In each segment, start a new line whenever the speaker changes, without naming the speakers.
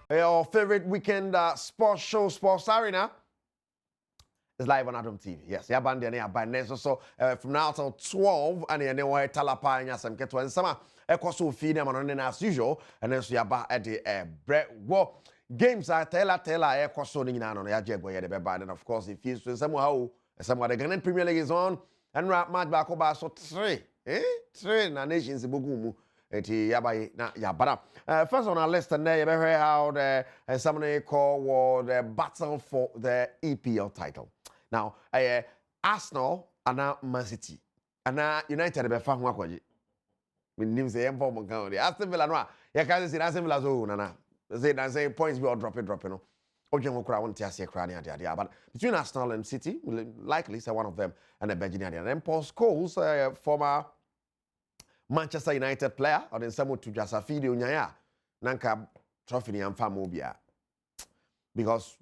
Your favorite weekend sports show, Sports Arena, is live on Adom TV. Yes, yeah, band there by next. So from now till 12, and then we talapa and some get one summer. So feed them on as usual, and then so you at the bread war games. I tell I so on the Ajay the bad, and of course, if you somehow the Ghanaian Premier League is on, and match back over so three nations in Bugumu. First on our list, and there you heard how the somebody called the battle for the EPL title. Now, Arsenal and now Man City and now United be fan wakwaji. We name say inform account. Aston Villa no. You can't say Aston Villa so nana. Say points be all dropping no. Oje mo kura won tiase kura ne ade but between Arsenal and City, will likely say one of them and the Belgian and then Paul Scholes, former Manchester United player or then someone to just a video nyaya nanka trophy ni amfa mobia because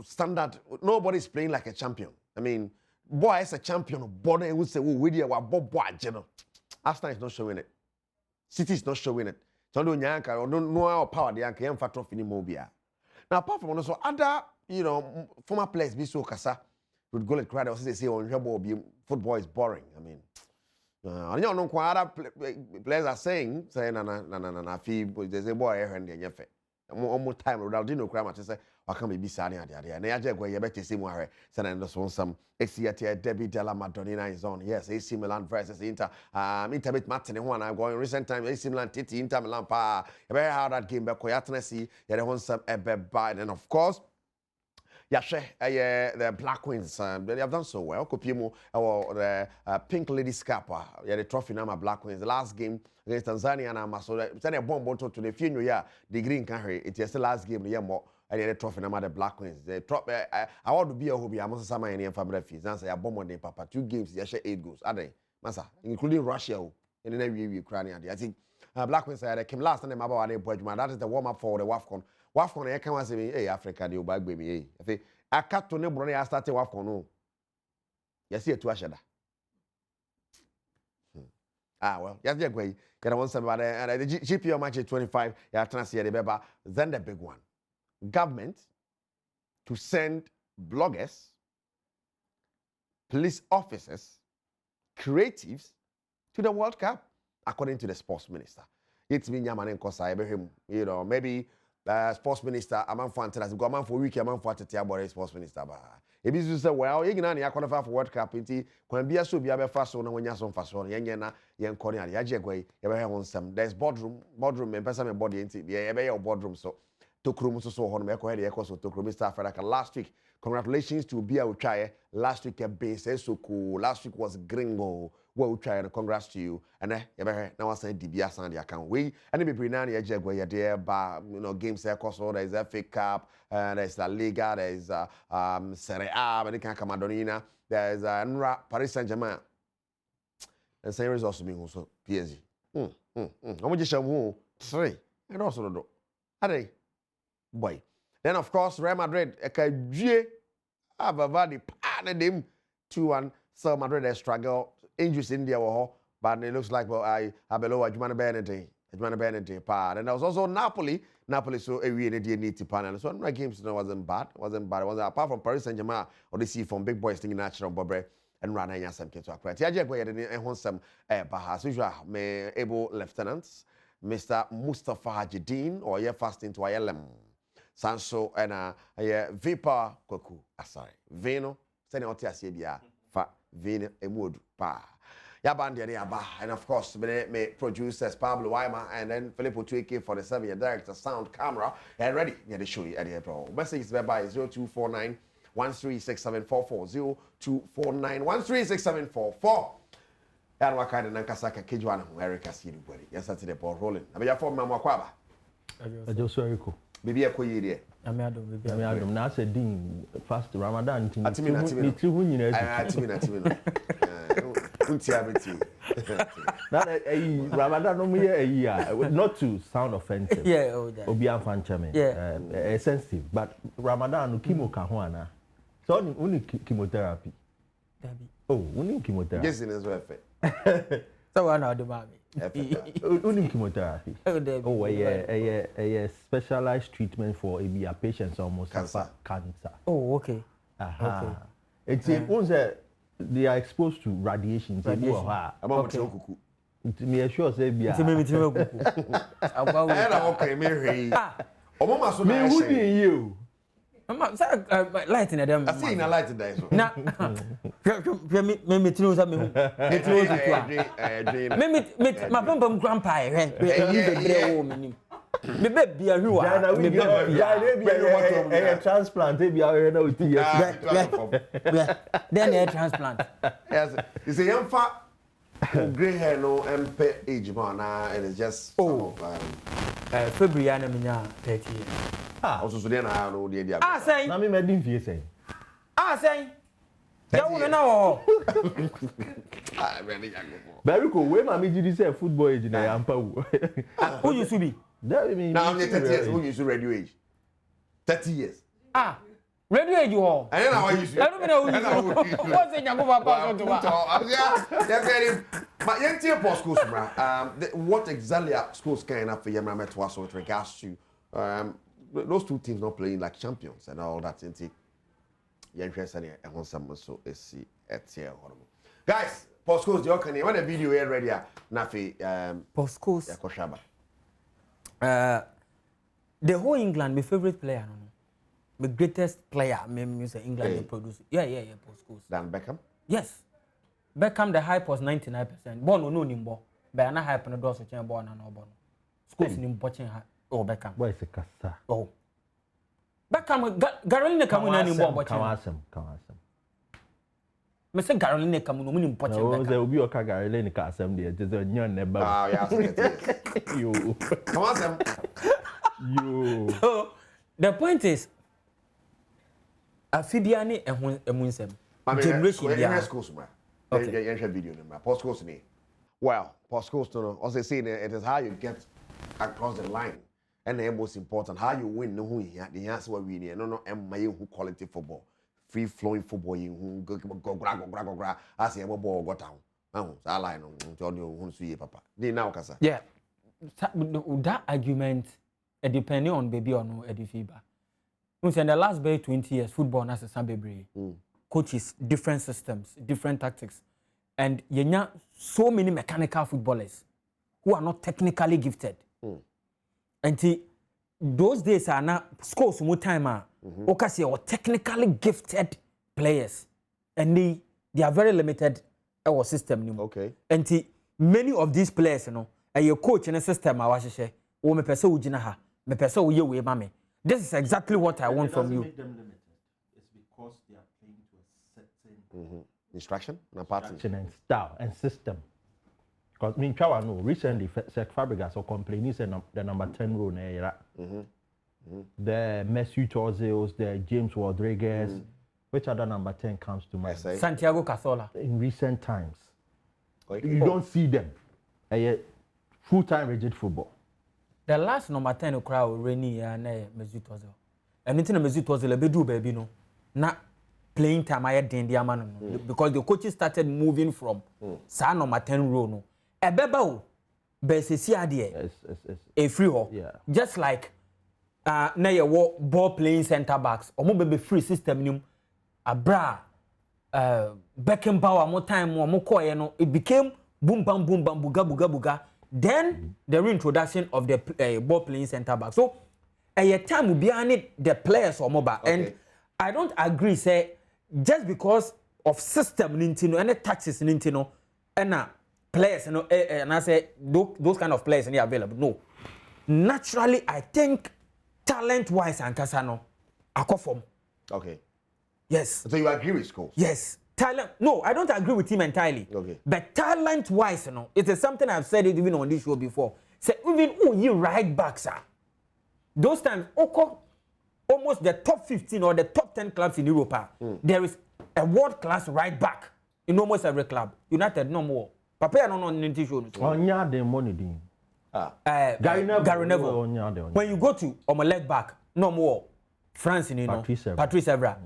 standard nobody's playing like a champion. I mean, boy is a champion born and would say we dey wa bobo ageno. Arsenal is not showing it. City is not showing it. So do nyanka or don't know how power the yanka amfa trophy ni mobia. Now apart from also other former players be so kasa would go like crowd also say on football is boring. I mean and you know other players are saying na fee they say boy here and there more time Ronaldinho cry much say I can be sani ade na yaje go ye better say mo ahwe say na so some exiate Derby della Madonnina is on. Yes, AC Milan versus Inter. Inter bit Martin ho na go in recent time AC Milan titi Inter Milan pa you better how that game be ko yatena see ye dey some ebe by and of course the Black Queens, they have done so well. Kopiemo, the Pink Ladies Cup, the trophy number Black Queens. The last game against Tanzania and Amaso, send a bomb to the few year, the green country. It is the last game, the year more. The trophy number the Black Queens. The trophy, I want to be a hobby. I must say, my name family fees. Answer a bomb on the papa. 2 games, they share 8 goals. Are they, Massa, including Russia, and then Ukraine. I think Black Queens came last time about that is the warm up for the WAFCON. WAFCON, I can't say, hey, Africa, you back baby, hey. I cut to Nebroni, I started WAFCON. No, you see it to Ashada. Well, yes, they're great. Get on some about the GPO match 25, yeah, transfer the Beba. Then the big one government to send bloggers, police officers, creatives to the World Cup, according to the sports minister. It's been Yaman and Kosa, maybe. Sports minister, a man for Antanas, go man for week, a man for Tiabore sports minister. If you say, well, you can qualify for World Cup, when be a so be a fast on when you're some fast on, Yangana, Yan Korea, Yajagway, ever have some. There's boardroom, and person body into the ever boardroom. So, took room so on Meko head, echoes to Mr. Faraka last week. Congratulations to Bia Uchaye. Last week, a base, so cool. Last week was Gringo. Well, try and congrats to you. And now I say DBS Sandy account. We and be bring any where you're there, but games there cost all there's FA Cup, there's La Liga, there's Serie A, American Madonnina, there's Paris Saint-Germain. And same results being also PSG. How much you 3 and also do. Are they? Boy. Then of course Real Madrid have a very partnered him 2-1. So Madrid they struggle. Injuries in there, but it looks like I below Ajmana Benete part. And there was also Napoli so a really need to panel. So my games wasn't bad. It wasn't apart from Paris Saint-Germain or the see from big boys thinking natural Bobre and Rana Yasam came to acquire. Tiaja go and want some Bahas usual may able lieutenants, Mr. Mustafa Hajidin or ye fasting to ILM. Sanso and Vipa Koku. Sorry. Veno, sending out Tiasibia. Vin Ewood Pa. Yabandia, and of course, may producers Pablo Weimar and then Filippo Twiki for the 7-year director, sound, camera, and ready. Yeah, they show you at the April. Message is by 0249 1367444 0249 1367444. And what kind of Nankasaka Kijuan, America City, yes, that's the ball rolling. I mean, your former Makwaba.
I just saw you.
Maybe a coy
I'm Adom. Now I said, Dean, fast Ramadan.
Atimina.
Ramadan no me a year, not to sound offensive.
Yeah,
Obian Fanchame.
Yeah,
sensitive. But Ramadan no chemo kahwana. So only chemotherapy. Oh, only chemotherapy.
Yes, in his way.
So I know the mommy.
Only chemotherapy. Oh, a specialized treatment for a patients almost
cancer.
Oh, okay.
Aha. It's once they are exposed to radiation. Me sure say be. You.
Light in them.
I see in a light today.
Na. Me tinu sa me hu. Me tinu tutu. Me my papa grandpa eh. You bebre wo me nim. Me be bia hwa. Me be
a transplant be our na uti.
Then a transplant.
Yes. You see young fat gray hair no MP age man and it's just
February na me nya 30 years.
Also so dey na no dey dia.
Say.
Na me medin fie say.
Say. Ya wo na wo.
Really young.
Beriko we ma me gidi say football age na yampa wo.
Who you to be?
That mean
now I'm 30 years. Who you to radio age? 30 years.
Radio age wo.
I know how you use.
I don't know who you. What's in your pass to wa?
Yeah, very. But young team post schools, what exactly are schools kind of for your to us with regards to those two teams not playing like champions and all that. You're interested in and some so see at here. Guys, post schools, you can when the video here ready. Nafi
post schools. The whole England, my favorite player, my greatest player, me say England they produce. Yeah, post schools.
Dan Beckham?
Yes. Beckham the hype was 99%. Born no nimbo. But na hype no do so chen born na no born. Schools nim watching oh Beckham.
Boy is a kasa.
Oh. Beckham Garoline kamu na nimbo watching.
Kawasem.
Me say Garoline kamu no nim watching Beckham.
No, there will be a Garoline kasem there. Just a nyon neba.
Ah, yeah.
You.
Kawasem.
You.
So the point is Afibiani emunsem. Generation
yeah. Schools, okay. You video post schools ni. Well, post schools no. Also say it is how you get across the line, and the most important how you win. No, who the answer we need. No, who quality football, free flowing football. You go. As you ball got down. So I line on. Who see papa. They now kasa.
Yeah, that argument, depending on baby or no, edifiba. In the last 20 years, football has a baby. Coaches, different systems, different tactics. And you have so many mechanical footballers who are not technically gifted. And those days are now scores more time. Okay, or technically gifted players. And they are very limited our system.
Okay.
And many of these players, your coach in a system, me this is exactly what I want from you.
Instruction and pattern
and style and system. Because me Chawa no recently Seth Fabregas or complaining the number 10 role na era. The Mesut Ozils, the James Rodriguez. Which other number 10 comes to mind?
Santiago Cazorla.
In recent times. You don't see them. Full-time rigid football.
The last number 10 crowd Reni and Mesut Ozil. And meeting Mesut Ozil be do baby no. Na playing time I had the man because the coaches started moving from sa number 10 row no. Ebeba o be se si ade e free ho. Just like na ye wo ball playing center backs omo be free system nim abra Beckenbauer more time more koye no it became boom bam buga. Then the reintroduction of the ball playing center back. So a time will be the players or mobile. And I don't agree say just because of system Nintendo and the taxes Nintendo and players and I say those kind of players are available. No. Naturally I think talent wise and Casano I conform.
Okay.
Yes.
So you agree with schools?
Yes. Talent. No, I don't agree with him entirely.
Okay.
But talent-wise, it is something I've said it even on this show before. Say even you right back, sir. Those times, almost the top 15 or the top 10 clubs in Europe, there is a world-class right back in almost every club. United, no more. Papa, no ninety show.
The money,
Gary Neville. When you go to my leg back, no more. France, Patrice Evra.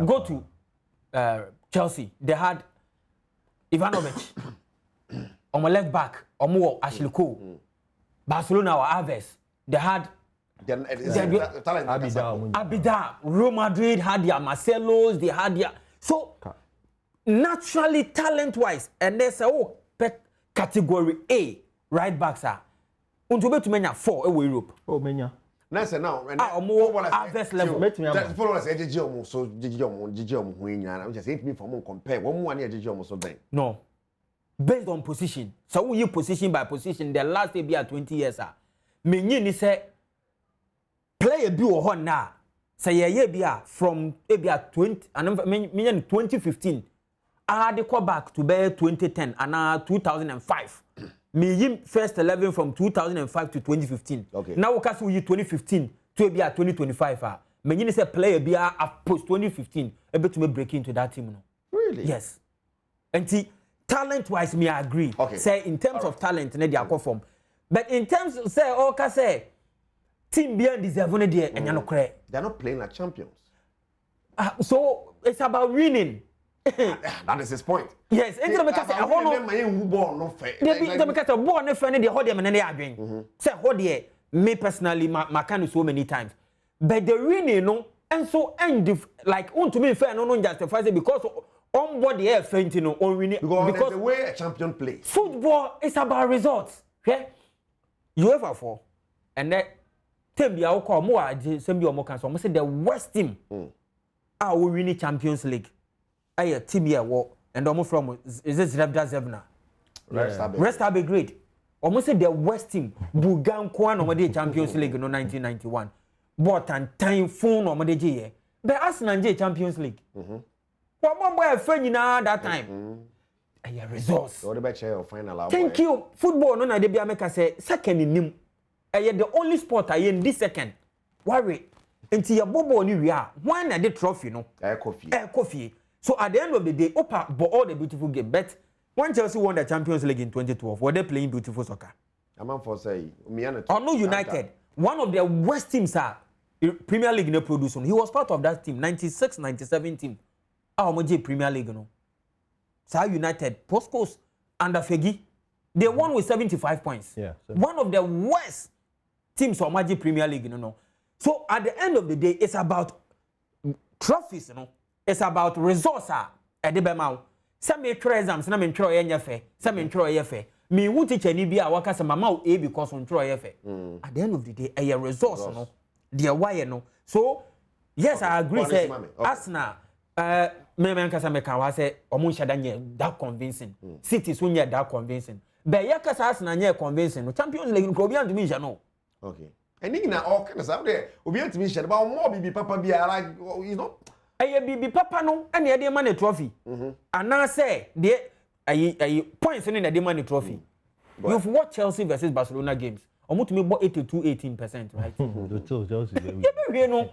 Go to Chelsea, they had Ivanovic on my left back. Omo Ashley Cole. Barcelona or Aves. They had Abida. Real Madrid had their Marcelos. They had their naturally talent-wise, and they say category A right backs are. Unto to many 4 away Europe.
Oh, many.
Nice now.
More Aves level.
Football say GGO so GGO win. Just hate me for compare. One more near GGO so then.
No. Based on position. So you position by position, the last they be at 20 years. Meaning ni say play a bill on now. Say ye be from be at 20 and meaning 2015. I had to go back to be 2010 and 2005. Me first 11 from 2005 to 2015.
Okay.
Now we can see 2015 to be at 2025. Meaning say play be at post 2015 able to break into that team. No?
Really?
Yes. And see. Talent-wise, me I agree.
Okay.
Say in terms of talent, they are conform. But in terms of say, team beyond deserve one day and no correct.
They're not playing like champions.
So it's about winning.
That is his point.
Yes, and make say I want
no fair.
They make say ball no fair. They hold them and they are doing. Say hold there. Me personally, my kind so many times. But the winning, no, and so end like to me fair no justify it because. On board the air fainting on winning
because the way a champion plays.
Football is about results. Okay? UEFA 4 and that team be our call more same be more can so say the worst team are we winning Champions League. Aye team here war and almost from is this Zebna. Rest have a grade. Almost say the worst team Bugan Kwan on the Champions League in 1991. But and time phone on the J. But Arsenal Champions League. One boy friend that time. A resource.
So the best share of final.
Thank you. Football no na dey be make say second in him. The only sport I in this second. Worry. Until your bobo ni we are. One na the trophy no. Coffee. So at the end of the day, Opa but all the beautiful game. But when Chelsea won the Champions League in 2012, were they playing beautiful soccer?
I'm for say
no United. One of the worst teams are Premier League no produce. He was part of that team, 96-97 team. Omoje Premier League no. Sa United postcoast under Fegi. They won with 75 points.
Yeah.
One of the worst teams of Omoje Premier League no. So at the end of the day, it's about trophies, It's about resources. Edebemau. Some me try exams, na me try enyefe. Some me try enyefe. Me who teach any be a waka say mama A because on try enyefe. At the end of the day, a resource no. Dear why no. So yes, I agree. Say Arsenal. Me kasa me kan wa say omo nhyada nye that convincing. City so nye that convincing. But yakasa Arsenal nye convincing. No Champions League ko obi an to me no.
Okay. And na all kind of stuff there. Obi an to me share but more bibi papa bi like you know.
Aye bibi papa no and e dey man trophy. And now say the points in the money trophy. You've watched Chelsea versus Barcelona games. Omo to me about 82-18%, right? Chelsea.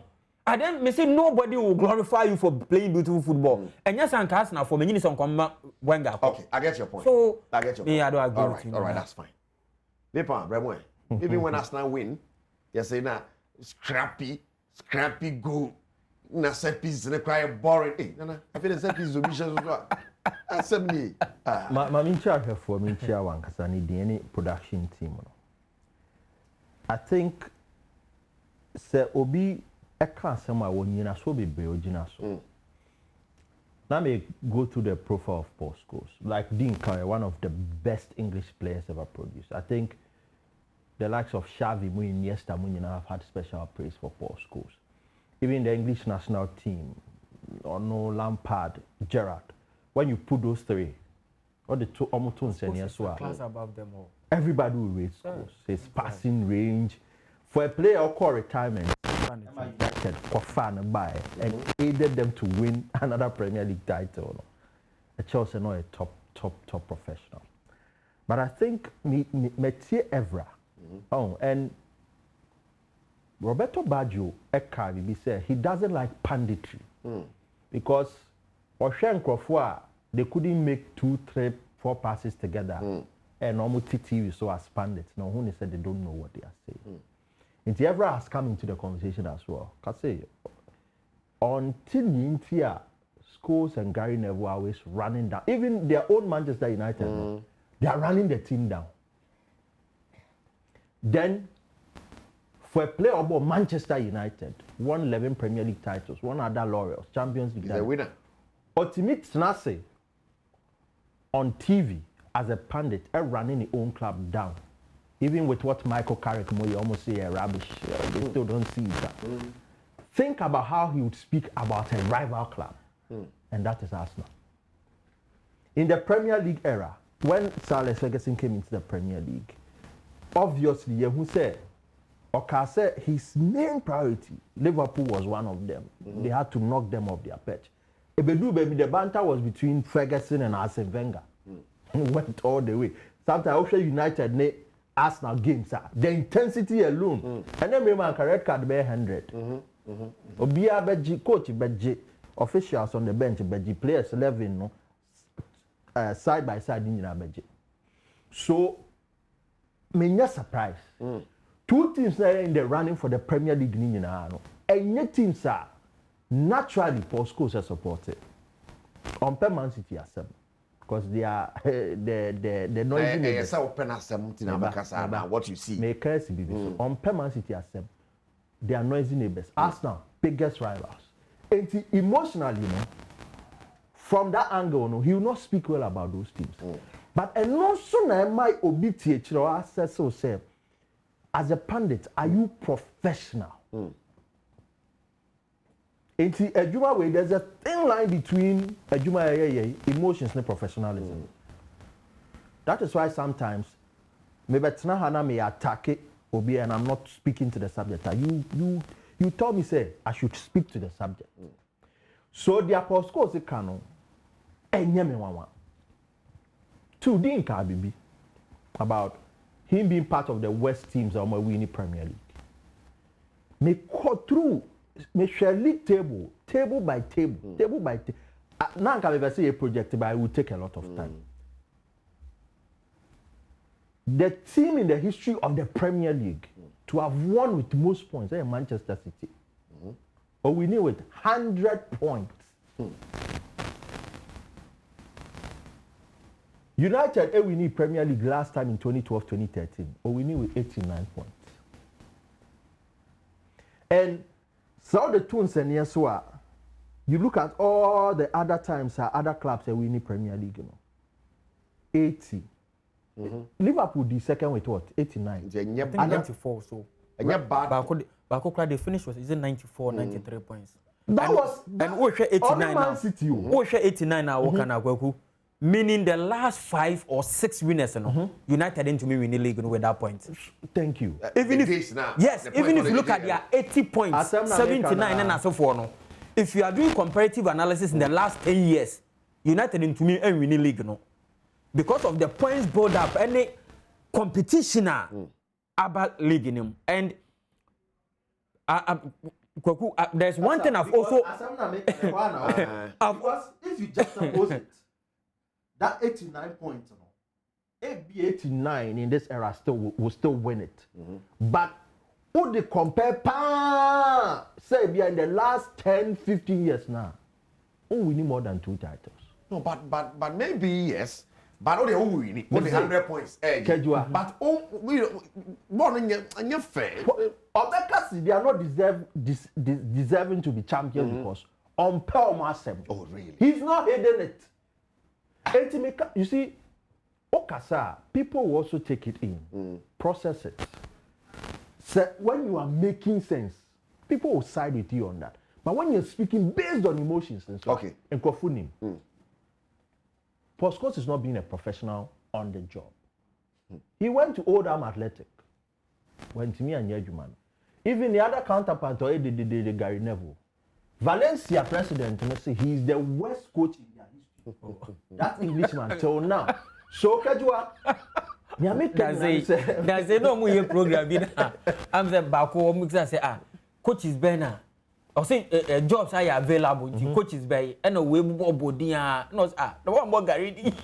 And then me say nobody will glorify you for playing beautiful football. And yes, and Arsenal for me need some come Wenger.
Okay, I get your point.
So
I get your point.
Me, I don't agree with you.
All right, that's fine. Lepa, Bremwe. Even when Arsenal win, you say na scrappy goal. Na set piece na cry boring. Hey, nana, I feel the set piece obedience as well. Assembly.
Ma min chair for min chair wan kasa ni di any production team no. I think say obi a class am won yina so be ogina so. Now me go to the profile of Paul Scholes. Like Dean Curry, one of the best English players ever produced. I think the likes of Xavi, Iniesta, have had special praise for Paul Scholes. Even the English national team, Lampard, Gerrard. When you put those three, or the two almost as well,
class above them all.
Everybody will rate Scholes. His passing range. For a player or call retirement, for fun and buy and aided them to win another Premier League title. Chelsea not a top professional. But I think Metier Evra, and Roberto Baggio Ekabi said he doesn't like panditry because Oshen Crawford they couldn't make 2, 3, 4 passes together and almost TV so as pandits. Now who said they don't know what they are saying. And Evra has come into the conversation as well. Can say until Intia, Scholes and Gary Neville are always running down. Even their own Manchester United, they are running the team down. Then, for a player about Manchester United, won 11 Premier League titles, won other laurels, Champions League.
He's a winner.
Ultimate Snase on TV as a pundit, running his own club down. Even with what Michael Carrick Moy almost say rubbish, they still don't see that. Think about how he would speak about a rival club, and that is Arsenal. In the Premier League era, when Sir Alex Ferguson came into the Premier League, obviously, who said, Oka said his main priority, Liverpool was one of them. They had to knock them off their perch. The banter was between Ferguson and Arsene Wenger. Went all the way. Sometimes United Arsenal games, the intensity alone. And then remember, red card be 100. Obia Beji, coach Beji, officials on the bench, Beji, players 11, no, side by side in Beji. So, me not surprised. Two teams are in the running for the Premier League. And your teams are naturally for schools are supported. On Man City are 7. Because they are the noisy neighbors.
What you see.
May curse be so. On Man City are 7. They are noisy neighbors. Arsenal, biggest rivals. And emotionally, from that angle, he will not speak well about those teams. But and also now my obedience or access so say, as a pundit, are you professional? There's a thin line between emotions and professionalism. That is why sometimes maybe Tnahana may attack it and I'm not speaking to the subject. You told me say I should speak to the subject. So the apostle is canon. Two didn't Bibi about him being part of the West teams of my winning Premier League. Me go through, me share league table by table. Now can I say a project, but it will take a lot of time. The team in the history of the Premier League to have won with most points is Manchester City. Or we knew with 100 points. United, we need Premier League last time in 2012-2013, or we need with 89 points. And so the tunes and yes, you look at all the other times, other clubs that we need Premier League, 80. Liverpool the second with what? 89.
I think 94 so. But they finished was 94, 93 points.
That was
and we share 89 now.
City.
We share 89 now. Meaning the last 5 or 6 winners, United into me winning league with that point.
Thank you.
Even if even if you look at their 80 points, 79 and so forth. If you are doing comparative analysis in the last 10 years, United into me and winning league because of the points build up any competition about league in him. And there's one thing I've also
because if you just suppose it. That 89 points, AB 89 in this era will still win it. But would they compare say in the last 10, 15 years now? We need more than 2 titles.
No, but maybe yes. But only we need 100 points. But we more than fair.
They are not deserving to be champions because on Pelmasem.
Oh really?
He's not hidden it. You see, Okasa, people will also take it in, process it. So when you are making sense, people will side with you on that. But when you're speaking based on emotions and stuff, and Kofunim, Paul Scholes is not being a professional on the job. He went to Adom Athletic, went to me and Yejuman. Even the other counterpart, the Gary Neville, Valencia president, he's the worst coach in their history. That Englishman till now. So Kajua,
there's a no more program. I'm the Bako say coach is better. Or say jobs are available. Coach is better. And a way more body no the one more Gary.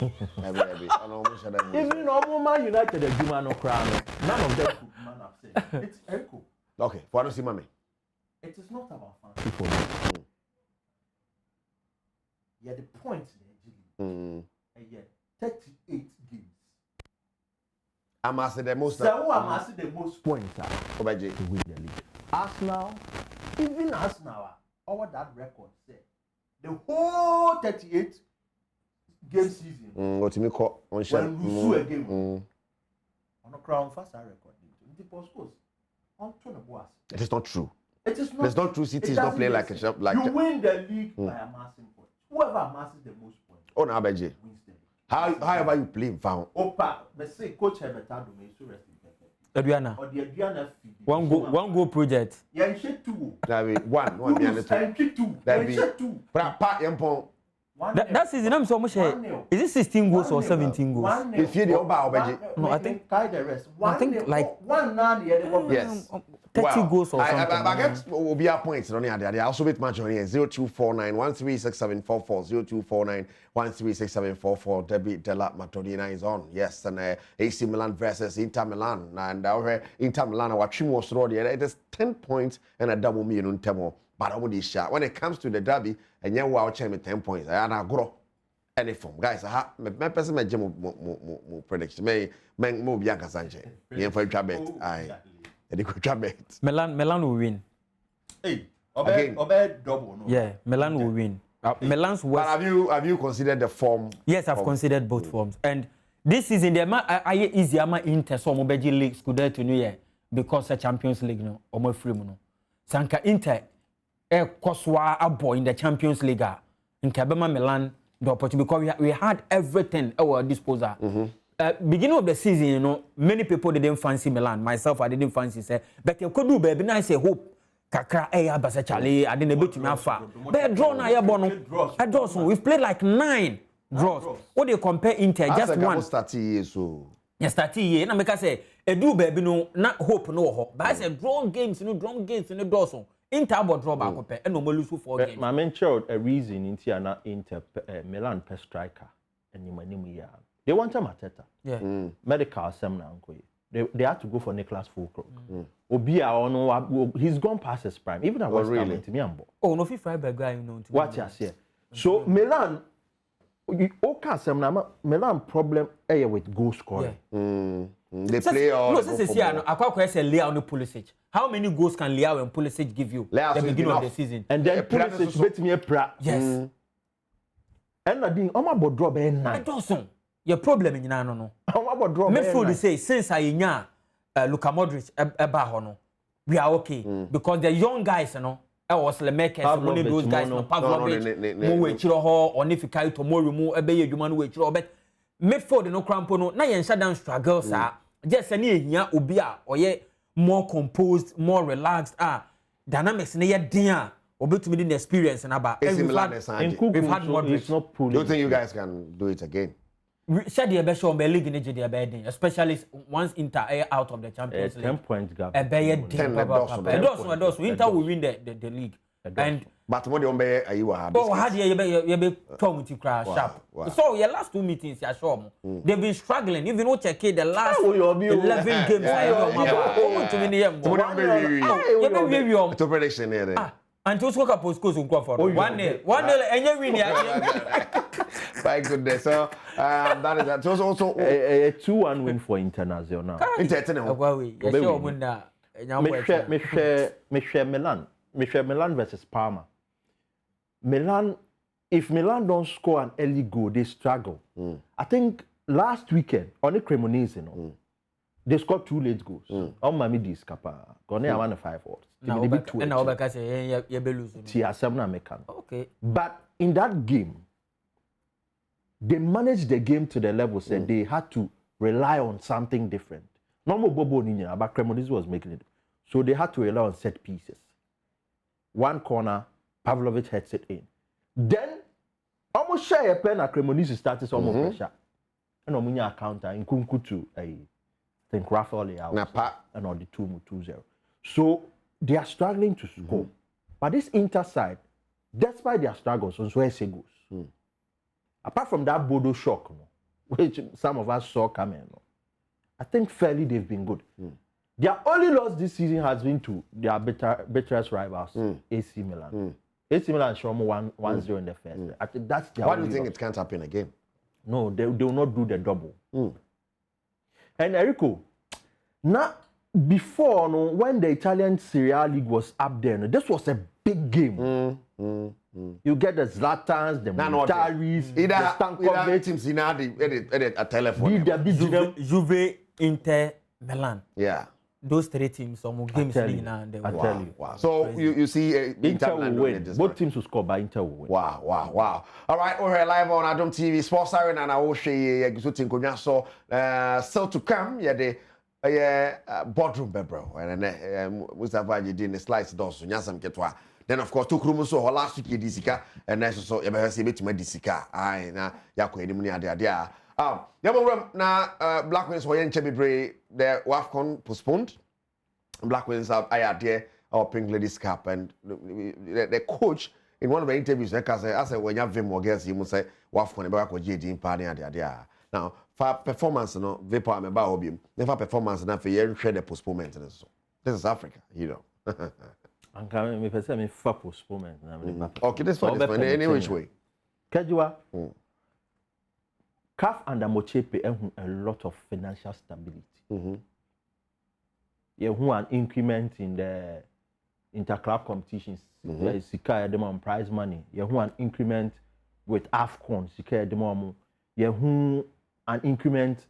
Even Man United a human no crown. None of them could man upset. It's echo.
Okay, for us, Mami.
It is not about fancy for you. Yeah, the point. And yet 38 games.
amassed the most.
So who amassed the most points
Obaje.
to win the league? Arsenal, even Arsenal, over that record said the whole 38 game season.
What you call on share?
When we sue a game. On a crown first record. The postcodes on to the boss.
It is not true.
It is not.
It's not true. City is not playing like a shop. Like
you win the league by amassing points. Whoever amasses the most points.
Oh, no, Obaje.
Wins the league.
However you play, found.
Opa, let's say Coach Herbert Adom is so resting.
Adriana.
Or the Adriana feed.
One go project.
Yeah, you should two.
That be one be under two.
Two.
That be
two.
Pat Yampon.
That season, I'm so much. Is it 16 goals or 17 goals?
If you the Obaje.
No, I think.
The rest.
I think like
1-9.
Yes.
30 goals or something.
I get will be a points on here. I also bet match on here 0249 136744 Debbie Della Matodina is on. Yes, and AC Milan versus Inter Milan. And Inter Milan our team was road here. It is 10 points and a double million temo. But I would shot. When it comes to the derby, and you wow me 10 points. I grow any form. Guys, I my person my gym prediction. May move Bianca Sanchez. Yeah, for a bet.
Milan will win.
Hey,
again,
double. No?
Yeah, Milan will win. Milan's worst.
But have you considered the form?
Yes, I've considered both forms. And this season, I easy ama Inter so mo beji league Scudetto to New Year because the Champions League no omo free mo no. Sanka Inter koswa abo in the Champions League. Inka bema Milan the opportunity because we had everything at our disposal. Beginning of the season, you know, many people didn't fancy Milan. Myself, I didn't fancy say, but you could do baby. Now I say hope. Kakra, basa Charlie. I didn't bet me far. But draw na ya bono. I draw so we've played like 9 draws. What do you compare Inter? Just one.
So.
Yes, 30 years. Na make say, do baby no, not hope no hope. But I said draw games, draw games, draw so. Inter about draw back compare. And no more lose 4 games.
My main child a reason Inter Milan per striker. And you they want a Mateta.
Yeah.
Medical seminar. They had to go for Nicholas Fulcrook. Obia, he's gone past his prime. Even at West Ham, to me,
oh no, Freiburg guy, you know.
What you say? So Milan, okay, seminar. Milan problem with goal scoring.
They play all.
No, since here, I quite say Leao no Pulisic. How many goals can Leao and Pulisic give you at the beginning of the season?
And then Pulisic bet me a pra.
Yes.
And Nadine, I'm about drop a 9.
Your problem in no. Midfield say since I Luka Modric no, we are okay because the young guys, you know, was the makers, one of those guys, no Pavlovic, Mowe Chiroho, or Nifikai Tomori, Mo Ebe Yuman Way Chiro, but midfield no crampo no. Na yen shutdown struggles just any here ubia or ye more composed, more relaxed. Dynamics na ye dia. Obetumi the experience and about.
We've had
Modric.
Do you think you guys can do it again?
Shadi ebe show be league in the abedin, especially once Inter are out of the Champions League.
10 points gap.
Those Inter will win the league. And
but what you be you have.
Oh, how do you be come to crash sharp? So your last 2 meetings, you show they've been struggling. Even though check the last 11 games.
To prediction here.
And to score a postcode on for 1-0, and you win.
My goodness. So that is that. So also
a 2-1 win for International. Milan versus Parma. Milan, if Milan don't score an early goal, they struggle. I think last weekend on the Cremonese, they scored 2 late goals. On Mami Discapa, Gone I won 5 odds.
And now because you be losing. Okay.
But in that game, they managed the game to the level said they had to rely on something different. Normal Bobo Nina, but Cremonese was making it. So they had to rely on set pieces. One corner, Pavlovic heads it in. Then, almost share a pen at Cremonese started almost pressure. And Omunya counter in Kunku to I think Rafael Leao and on the 2-0. So they are struggling to score. But this Inter side, despite their struggles, also has goals. Apart from that Bodo shock, which some of us saw coming, I think fairly they've been good. Their only loss this season has been to their bitterest rivals, AC Milan. AC Milan show 1-0 in the first. I think that's their
Why do you
only
think
loss.
it can't happen again?
No, they will not do the double. And Erico, now before when the Italian Serie A league was up there, this was a big game. You get the Zlatans, the Montaris, the Stankovic
teams in a telephone.
Juve, Inter, Milan.
Yeah.
Those 3 teams, some games
I tell you.
Wow. So you see,
Inter will win. Both teams will score, but Inter will win.
Wow. All right, we're live on Adom TV. Sports Arena, and I will show you so still to come. Yeah, the boardroom, bro. And Mustafa, you did the slides, those Nyasam Ketwa. Then, of course, two Krumuso, last week, Disika, and that's so you better see me to my Disika. I na Yako, Edimuni, now, Black Wings were in Chebibre, the WAFCON postponed. Black Wings have there our Pink Ladies Cup, and the coach in one of the interviews, I said, when you have him or guess, you must say WAFCON about JD in Party. Now, for performance, no, Vapor, I'm about Obium. Never performance enough for you share the postponement. This is Africa, you know.
I'm coming, if I say, for postponement.
Okay, this one is any which way.
Kajua. CAF under Mochepe have a lot of financial stability. You have an increment in the interclub competitions. Sika Adom prize money. You have an increment with AFCON. Sika Adom. You have an increment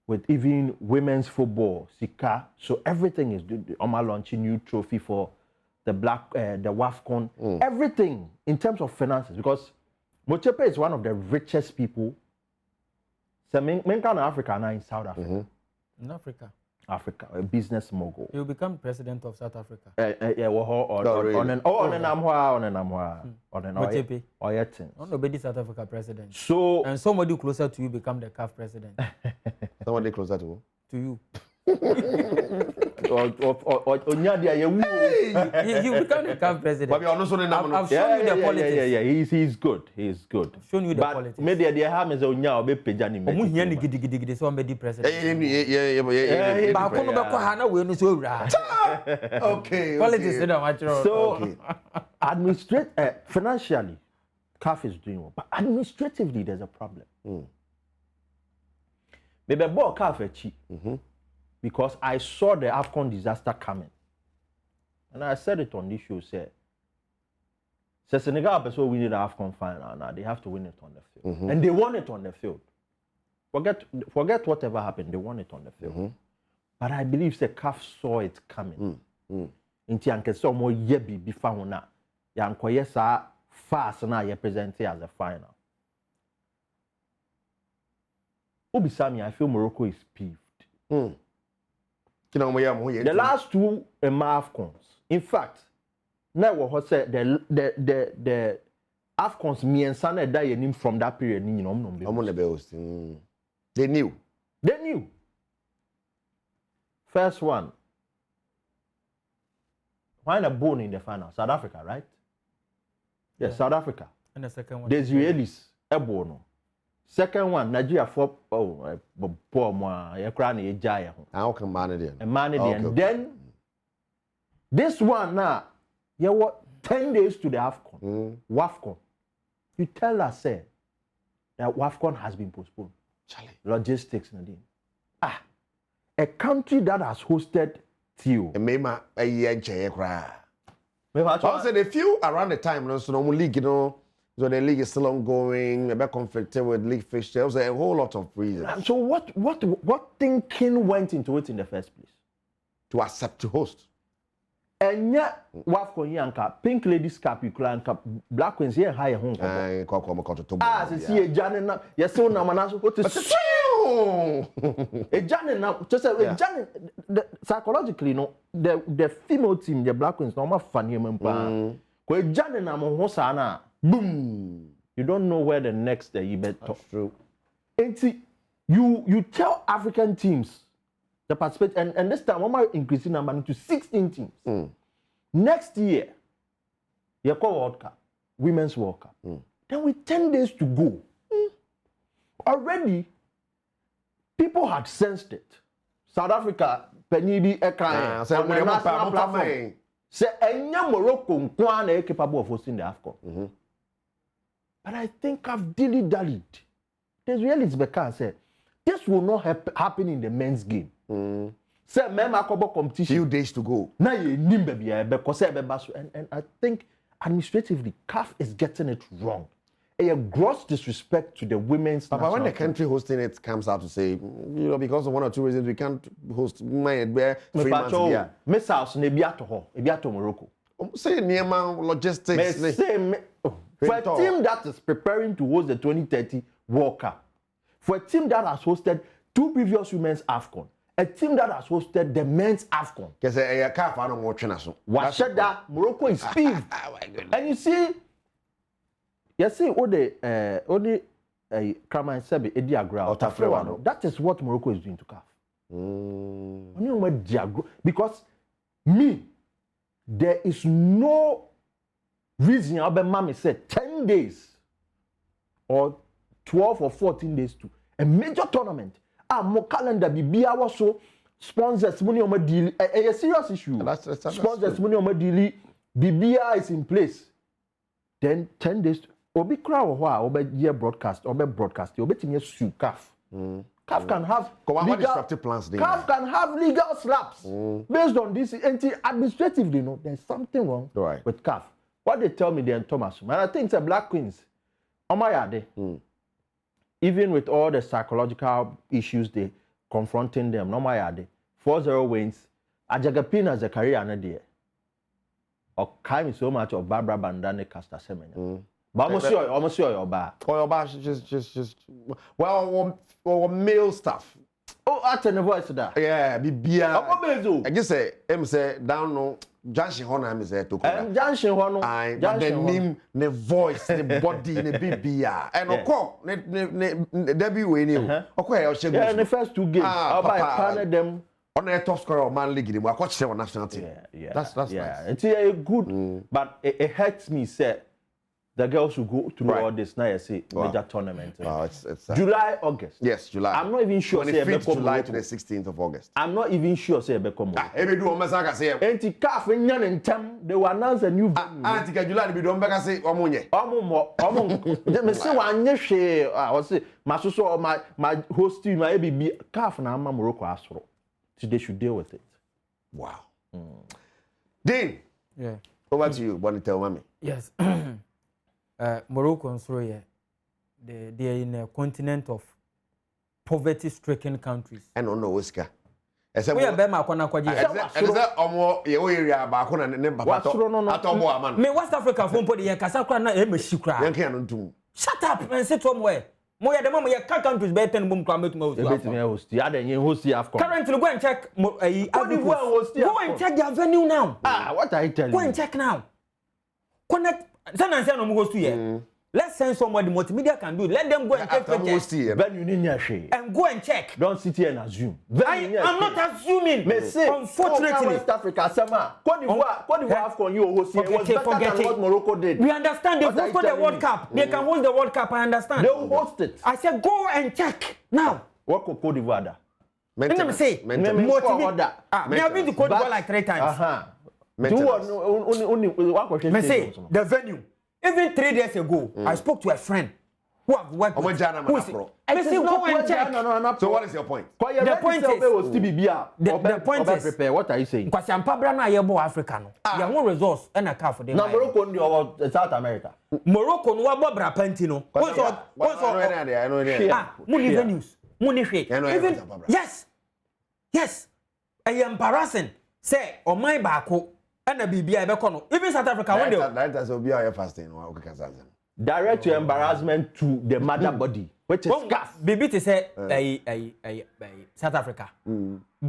with even women's football. Sika. So everything is good. Oma launching new trophy for the WAFCON. Everything in terms of finances, because Mochepe is one of the richest people. So, men kind of Africa now in South Africa.
In Africa.
Africa, a business mogul.
He will become president of South Africa.
Yeah,
Nobody South Africa president.
So,
and somebody closer to you become the CAF president.
Somebody closer to
you.
He become
the CAF president. I've shown you the politics.
Yeah. He's good.
I've shown you the politics.
But maybe they have is onya obe pejani me.
Omu hiani gidi so be president.
Yeah.
Ba ko no be ko ha na we no so wura.
Okay.
Politics dey natural.
So financially CAF is doing well, but administratively there's a problem. Maybe ball CAF echi. Because I saw the AFCON disaster coming. And I said it on this show, said Senegal person win the AFCON final now, they have to win it on the field. And they won it on the field. Forget whatever happened, they won it on the field. But I believe the CAF saw it coming. Inti anke so mo yebi bifa hona. Ya ankoye sa fast na ye present as a final. Ubisami, I feel Morocco is peeved. The last two AFCONs. In fact, now what said the AFCONs me and Sana dying from that period.
They knew.
First one. Find a bone in the final. South Africa, right? Yes, yeah. South Africa.
And the second one.
The Israelis, a bone. Second one, Nigeria for poor moi, you crying a giant.
How can man it?
And then this one now, you what 10 days to the AFCON. WAFCON. You tell us say that WAFCON has been postponed.
Charlie.
Logistics, Nadine. A country that has hosted till.
Maybe a year cry. I said a few around the time, so no league, you know. So the league is still ongoing, a bit conflicted with league fixtures, a whole lot of reasons.
So what thinking went into it in the first place?
To accept to host.
And yet, WAFCON yanka, Pink Ladies Cup, you can cup, Black Queens here higher home. See a Janet, yes, so now, what is a Janet just a Janet psychologically, no, the female team, the Black Queens, no more funny, man. Janet, I'm on Hosana. Boom! You don't know where the next you bet talk through. And see, you tell African teams to participate, and this time we're increasing number to 16 teams. Next year, you call World Cup, Women's World Cup. Then with 10 days to go, already people had sensed it. South Africa, Penibi Eka, on the national platform. Say, Enya Morocco is capable of hosting the AFCON. But I think I've dilly-dallied. The Israelis Becca said, This will not happen in the men's game. Say men akobo competition.
Few days to go.
Now you need baby and I think administratively CAF is getting it wrong. A gross disrespect to the women's.
But when the country hosting it comes out to say, because of one or two reasons we can't host my 3 months here.
Miss House ne biato Morocco.
Say Niema logistics.
For a team that is preparing to host the 2030 World Cup, for a team that has hosted 2 previous women's AFCON, a team that has hosted the men's AFCON.
Because a CAF I don't watch so.
Washeda Morocco is peeved. And you see, only Kraman Sebi Edi Agra. That is what Morocco is doing to CAF. Because there is no reason Mami said 10 days or 12 or 14 days to a major tournament. More calendar bibia was so sponsors money on my deal. A serious issue. Sponsors money on my deal. Bibia is in place. Then 10 days. Obi crowd obi year broadcast. Obi broadcast. Obi team sue CAF. CAF can have legal plans. CAF can have legal slaps based on this. Administratively, there's something wrong with CAF. What they tell me, then Thomas, and I think it's a Black Queens. Even with all the psychological issues they confronting them, 4-0 wins. Ajagapina Zakaria na there. Or kind so much of Barbara Bandane Casta Semenya. But almost sure your bar.
Just male stuff.
Oh, I tell the voice that.
Yeah, bibia.
I
just say, say down no. Junction Honor is there to come.
Junction Honor.
The name, the voice, the body, the bibia. And of course, the debut winning. Okay, I'll share.
Yeah, in the first 2 games, I'll buy them.
On the top scorer of Man League, I coach them on national team.
Yeah,
that's
nice. It's good, but it hurts me. Say the girls who go through all this now, say major tournament.
It's
July, August.
Yes, July.
I'm not even sure.
25th July to the 16th of August.
I'm not even sure. Say Bekomo.
Every do almost like I say.
Anti CAF in time they will announce a new venue.
Anti July be don't back say omunye.
Omo. Me say wanye she. I say my host team my be CAF na ama Morocco asoro. So they should deal with it.
Wow. Dean.
Yeah.
Over to you. Want to tell mommy?
Yes. Morocco and Syria, they are in a continent of poverty-stricken countries.
And on the Oscar.
We are Bema Kwana Kwaji.
Is that omo your area Bakuna and Nemba?
No. Me West Africa phone put the Kasakra na Emeshikra.
Yankan do.
Shut up and sit somewhere. Moya the mama ya countries better than boom climate most. Currently go and check go and check their venue now.
What I tell you?
Go and check now. Connect. Let's send somebody multimedia can do. Let them go and take pictures. And go and check.
Don't sit here and assume.
I'm not assuming. Unfortunately,
West Africa, Cote d'Ivoire, you host it. Was better than what Morocco did.
We understand they hosted the World Cup. They can host the World Cup. I understand.
They will host it.
I said go and check now.
What could Cote d'Ivoire?
Let me say. Me have been to Cote d'Ivoire like 3 times. Me say the venue. Even 3 days ago, I spoke to a friend who have worked with. I said, go and check.
So what is your point?
The point is,
prepare. What are you saying?
Because I'm probably not able African. You have no resource and a car for them.
Now Morocco or South America.
Morocco no what Bra Pentino. Money venues. Money even yes. I am embarrassing. Say on my back. And even South Africa,
direct your embarrassment to the mother body, which is CAF.
Bibi to say South Africa.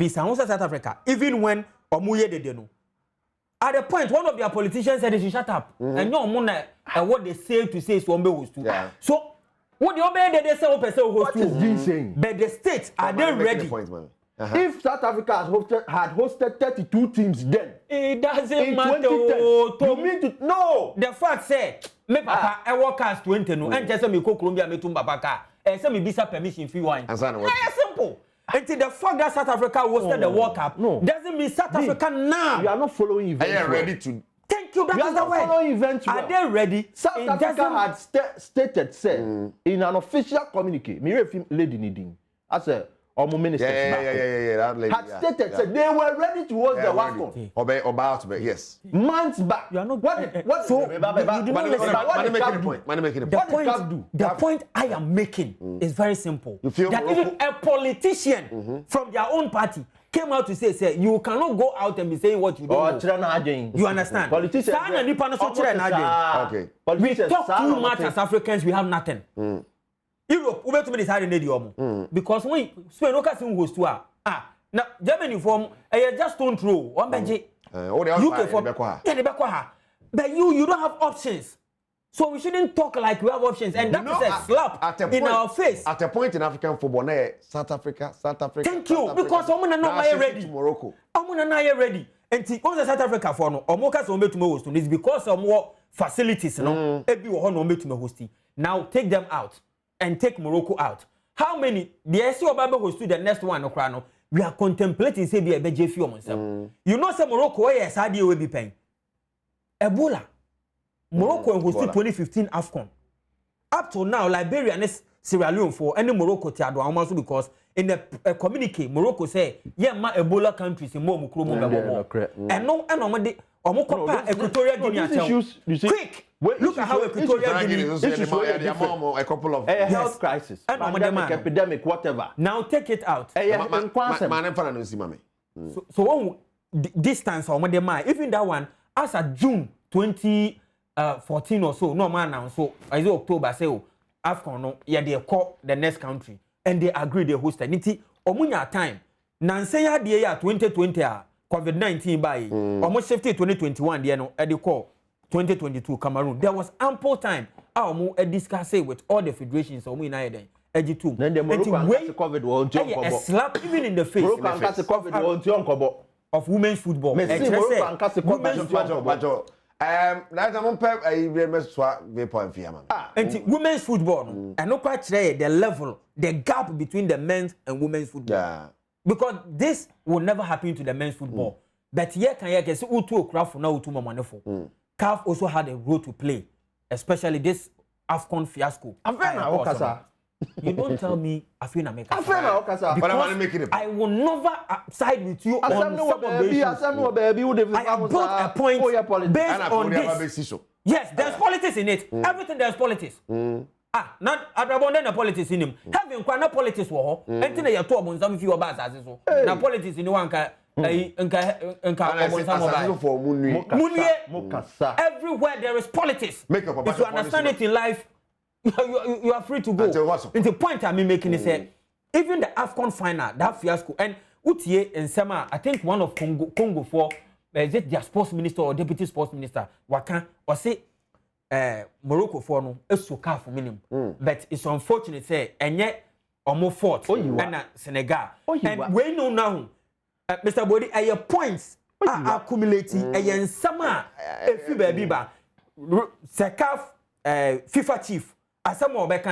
South Africa. Even when Omuye de no. At the point, one of their politicians said they should shut up. And no money what they say to say is Ombe host to. So what the Ombe they say host to.
What is this saying?
But the states are they ready?
If South Africa had hosted 32 teams then,
it doesn't matter.
You mean to no?
The fact say, me papa, I work as 20 no, and just me go Colombia me tumba baka, and say me bisa permission fee wine. It's simple. Until the fact that South Africa hosted the World Cup doesn't mean South Africa now.
You are not following events.
Are you ready to?
Thank you. That is the word. Are they ready?
South Africa had stated, said in an official communique, me refi lady needing. as a ministers
that lady
had stated said they were ready to host the WAFCON.
About to yes.
Months back.
You are not.
What?
So
you did not listen.
What did CAF do?
The point I am making is very simple.
You feel
that even a politician from their own party came out to say you cannot go out and be saying what you don't know. You understand?
Politicians.
Okay.
We talk too much as Africans, we have nothing. Europe, we to be decided because when Spain no can host to now Germany form just don't throw one bench. UK form but you don't have options. So we shouldn't talk like we have options, and that is a slap in our face.
At a point in African football, South Africa.
Thank you, because Omuna not ready.
Morocco.
Omuna not ready. And once South Africa for no, Omoka so to host is because of more facilities. No, every one to host. Now take them out and take Morocco out. How many? The SC Obama host to the next one. No, we are contemplating say be a BJ few. You know, some Morocco yes, how do you be paying? Ebola. Morocco hosted 2015 AFCON. Up to now, Liberia and Sierra Leone for any Morocco tiado almost because in the communique, Morocco say, yeah, ma Ebola countries in more and no, and Equatorial Guinea. Quick! Look at how Equatorial Guinea is
a couple of
health crisis, pandemic, epidemic, whatever.
Now take it out. So one distance on the mind, even that one, as of June 2014 or so, no man now. So as October say, AFCON no, yeah, they call the next country and they agree they host it. Niti omunya time. Nansenya the year 2020 COVID-19 by almost shifted 2021. They no, they call 2022 Cameroon. There was ample time. Omu discuss it with all the federations. Omu in Eden. Eg2.
Then the Morocco COVID won't jump.
A slap even in the face.
Morocco COVID won't jump
of women's football.
Women's
football.
That's a pep. I remember point
and women's football, and no quite the level, the gap between the men's and women's football.
Yeah.
Because this will never happen to the men's football. But here can you say Utu craft for now Utu Mamanefo. CAF also had a role to play, especially this AFCON fiasco. You don't tell me Afina make because I will never side with you on some of the issues. I have built a point based on this. Yes, there's politics in it. Everything there's politics. Not Adom the politics in him. Having quite no politics for her. Anything you talk about some few about as so. Now politics in one can everywhere there is politics. If you understand it in life, you are free to go. The point I'm making is even the AFCON final, that fiasco, and Utie and Sema, I think one of Congo for is it their sports minister or deputy sports minister, Wakan, or say Morocco for no, it's so car for minimum. But it's unfortunate, say, and yet almost fought and Senegal. And we know now, Mr. Bodi, your points are accumulating, and Sama, if you baby, Sekaf, FIFA chief. As some more back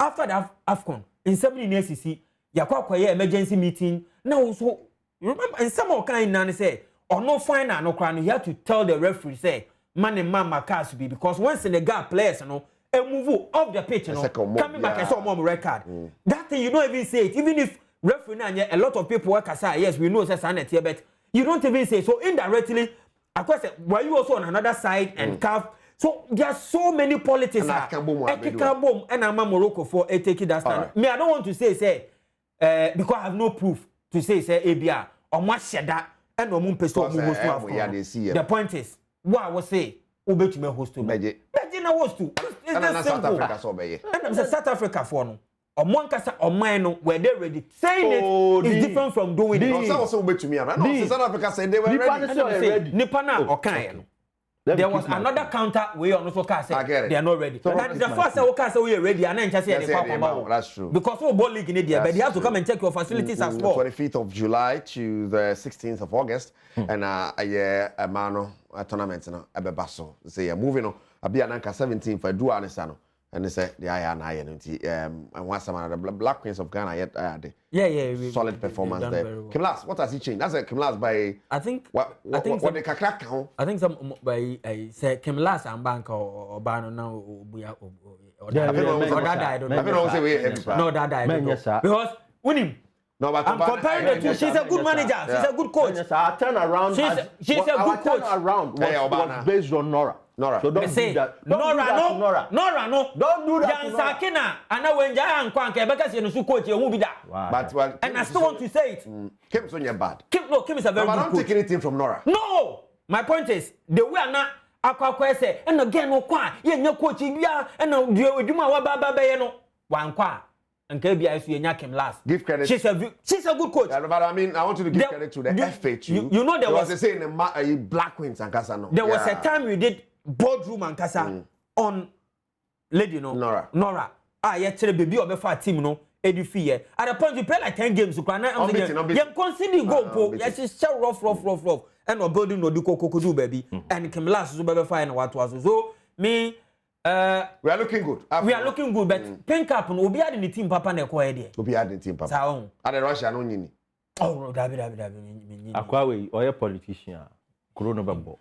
after the AFCON in 17 years, you see, emergency meeting. Now, so remember, and some more kind of say, or no final, no crown, you have to tell the referee, say, man and mama cast be because once Senegal players, you know, and move off the pitch, you know, coming back and saw more record. That thing you don't even say it, even if referee a lot of people work as yes, we know it's here, but you don't even say so indirectly. Of course, were you also on another side and CAF? So there are so many politics. And I'm a Morocco for a take that stand. Me, I don't want to say because I have no proof to say ABR or much that and no moon pesto. The point is, what I was say, Ube to me host to me. Begin host to. It's South Africa so be. And I'm South Africa for no. Or one casa or mine where they're ready. Saying it is different from doing it.
Also Ube to me. No, South Africa said they were ready.
Nipana or Kayan. There was another counter we on also can say they are not ready. So and the first we can say we are ready and then just say
that's true.
Because we ball league in India, but you have to come and check your facilities as well.
25th of July to the 16th of August and a mano a tournament no ebebaso. Say moving on abia nanka 17 for do anesano. And they say the and once the Black Queens of Ghana yet solid performance there. Kimlas, what has he changed? That's a Kimlas by
I think
what the kakrak count.
I think some by say Kimlas and bank or Bano now or that died. No, that died. Because Unim.
No, but
I'm comparing the two. She's a good manager. She's a good coach.
Yes, our turnaround.
She's a good coach.
Turnaround was based on Nora. So don't do that.
Nora, no.
Don't do that.
Jan Sakina, and now when Jan Kwanke, because you're a coach, you won't be that.
But well,
And I still want to say it.
Kim's on your bad.
Kim is a very
But I
good
don't
coach.
take anything from Nora.
No! My point is, the way I'm not akwa say, and again, no kwa, you're coaching, yeah, and no, you do my wababa, no, one kwa. And KBI, you Kim last.
Give credit.
She's a good coach.
Yeah, but I mean, I want you to give credit to the FA too.
You know there was
a saying the Black Queens and Casano.
There was a time we did boardroom and Casa on lady
Nora.
Yeah, tell baby or before team no. At the point you play like 10 games, you can consider go. Yes, it's so rough. And no building no do do baby. And Kim last so fine what was so me.
We are looking good.
We are looking good, but pink up no be adding the team papa na kwa there.
We'll be adding team papa.
Sao.
And the Russia no nyini.
Oh, David.
Akwawe or a politician. Corona babo.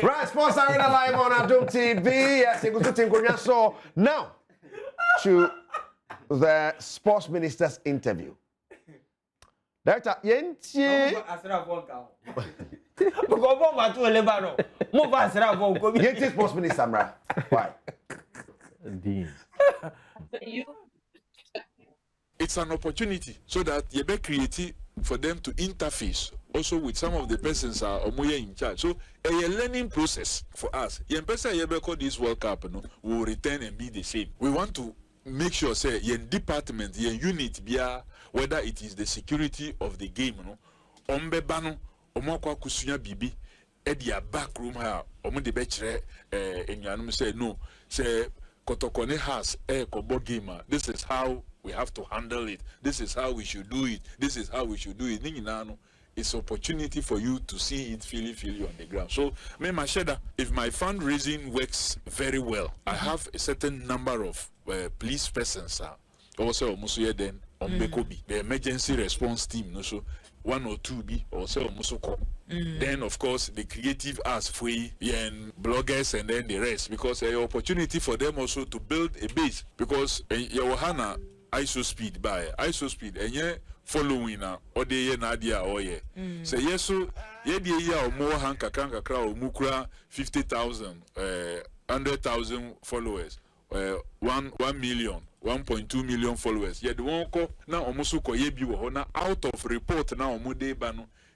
Right, Sports Arena live on Adom TV. Yes, you go to so now to the sports minister's interview. Director, Yentie sports minister, Mra. Why?
Dean.
It's an opportunity so that you be creative for them to interface also with some of the persons are in charge. So a learning process for us. Yen person you call this World Cup will return and be the same. We want to make sure say yen department, yen unit bia whether it is the security of the game ombebano omokwa kusunya bibi edia back room ha omo de be kire enyanum say no say Kotokone has a kobo gamer. This is how we have to handle it. This is how we should do it. This is how we should do it. It's opportunity for you to see it feel on the ground. So, me Masheda, if my fundraising works very well, I have a certain number of police persons. Also, then on Bekobi, the emergency response team. So, 1 or 2 be also Musoko. Then of course the creative arts free and bloggers and then the rest, because an opportunity for them also to build a base, because Yohana ISO speed and yeah following or the Nadia or yeah. So yes, so yeah the year or more hanka crowd mukra 50,000 100,000 followers 1 million 1.2 million followers. Yeah, the one call now almost now out of report now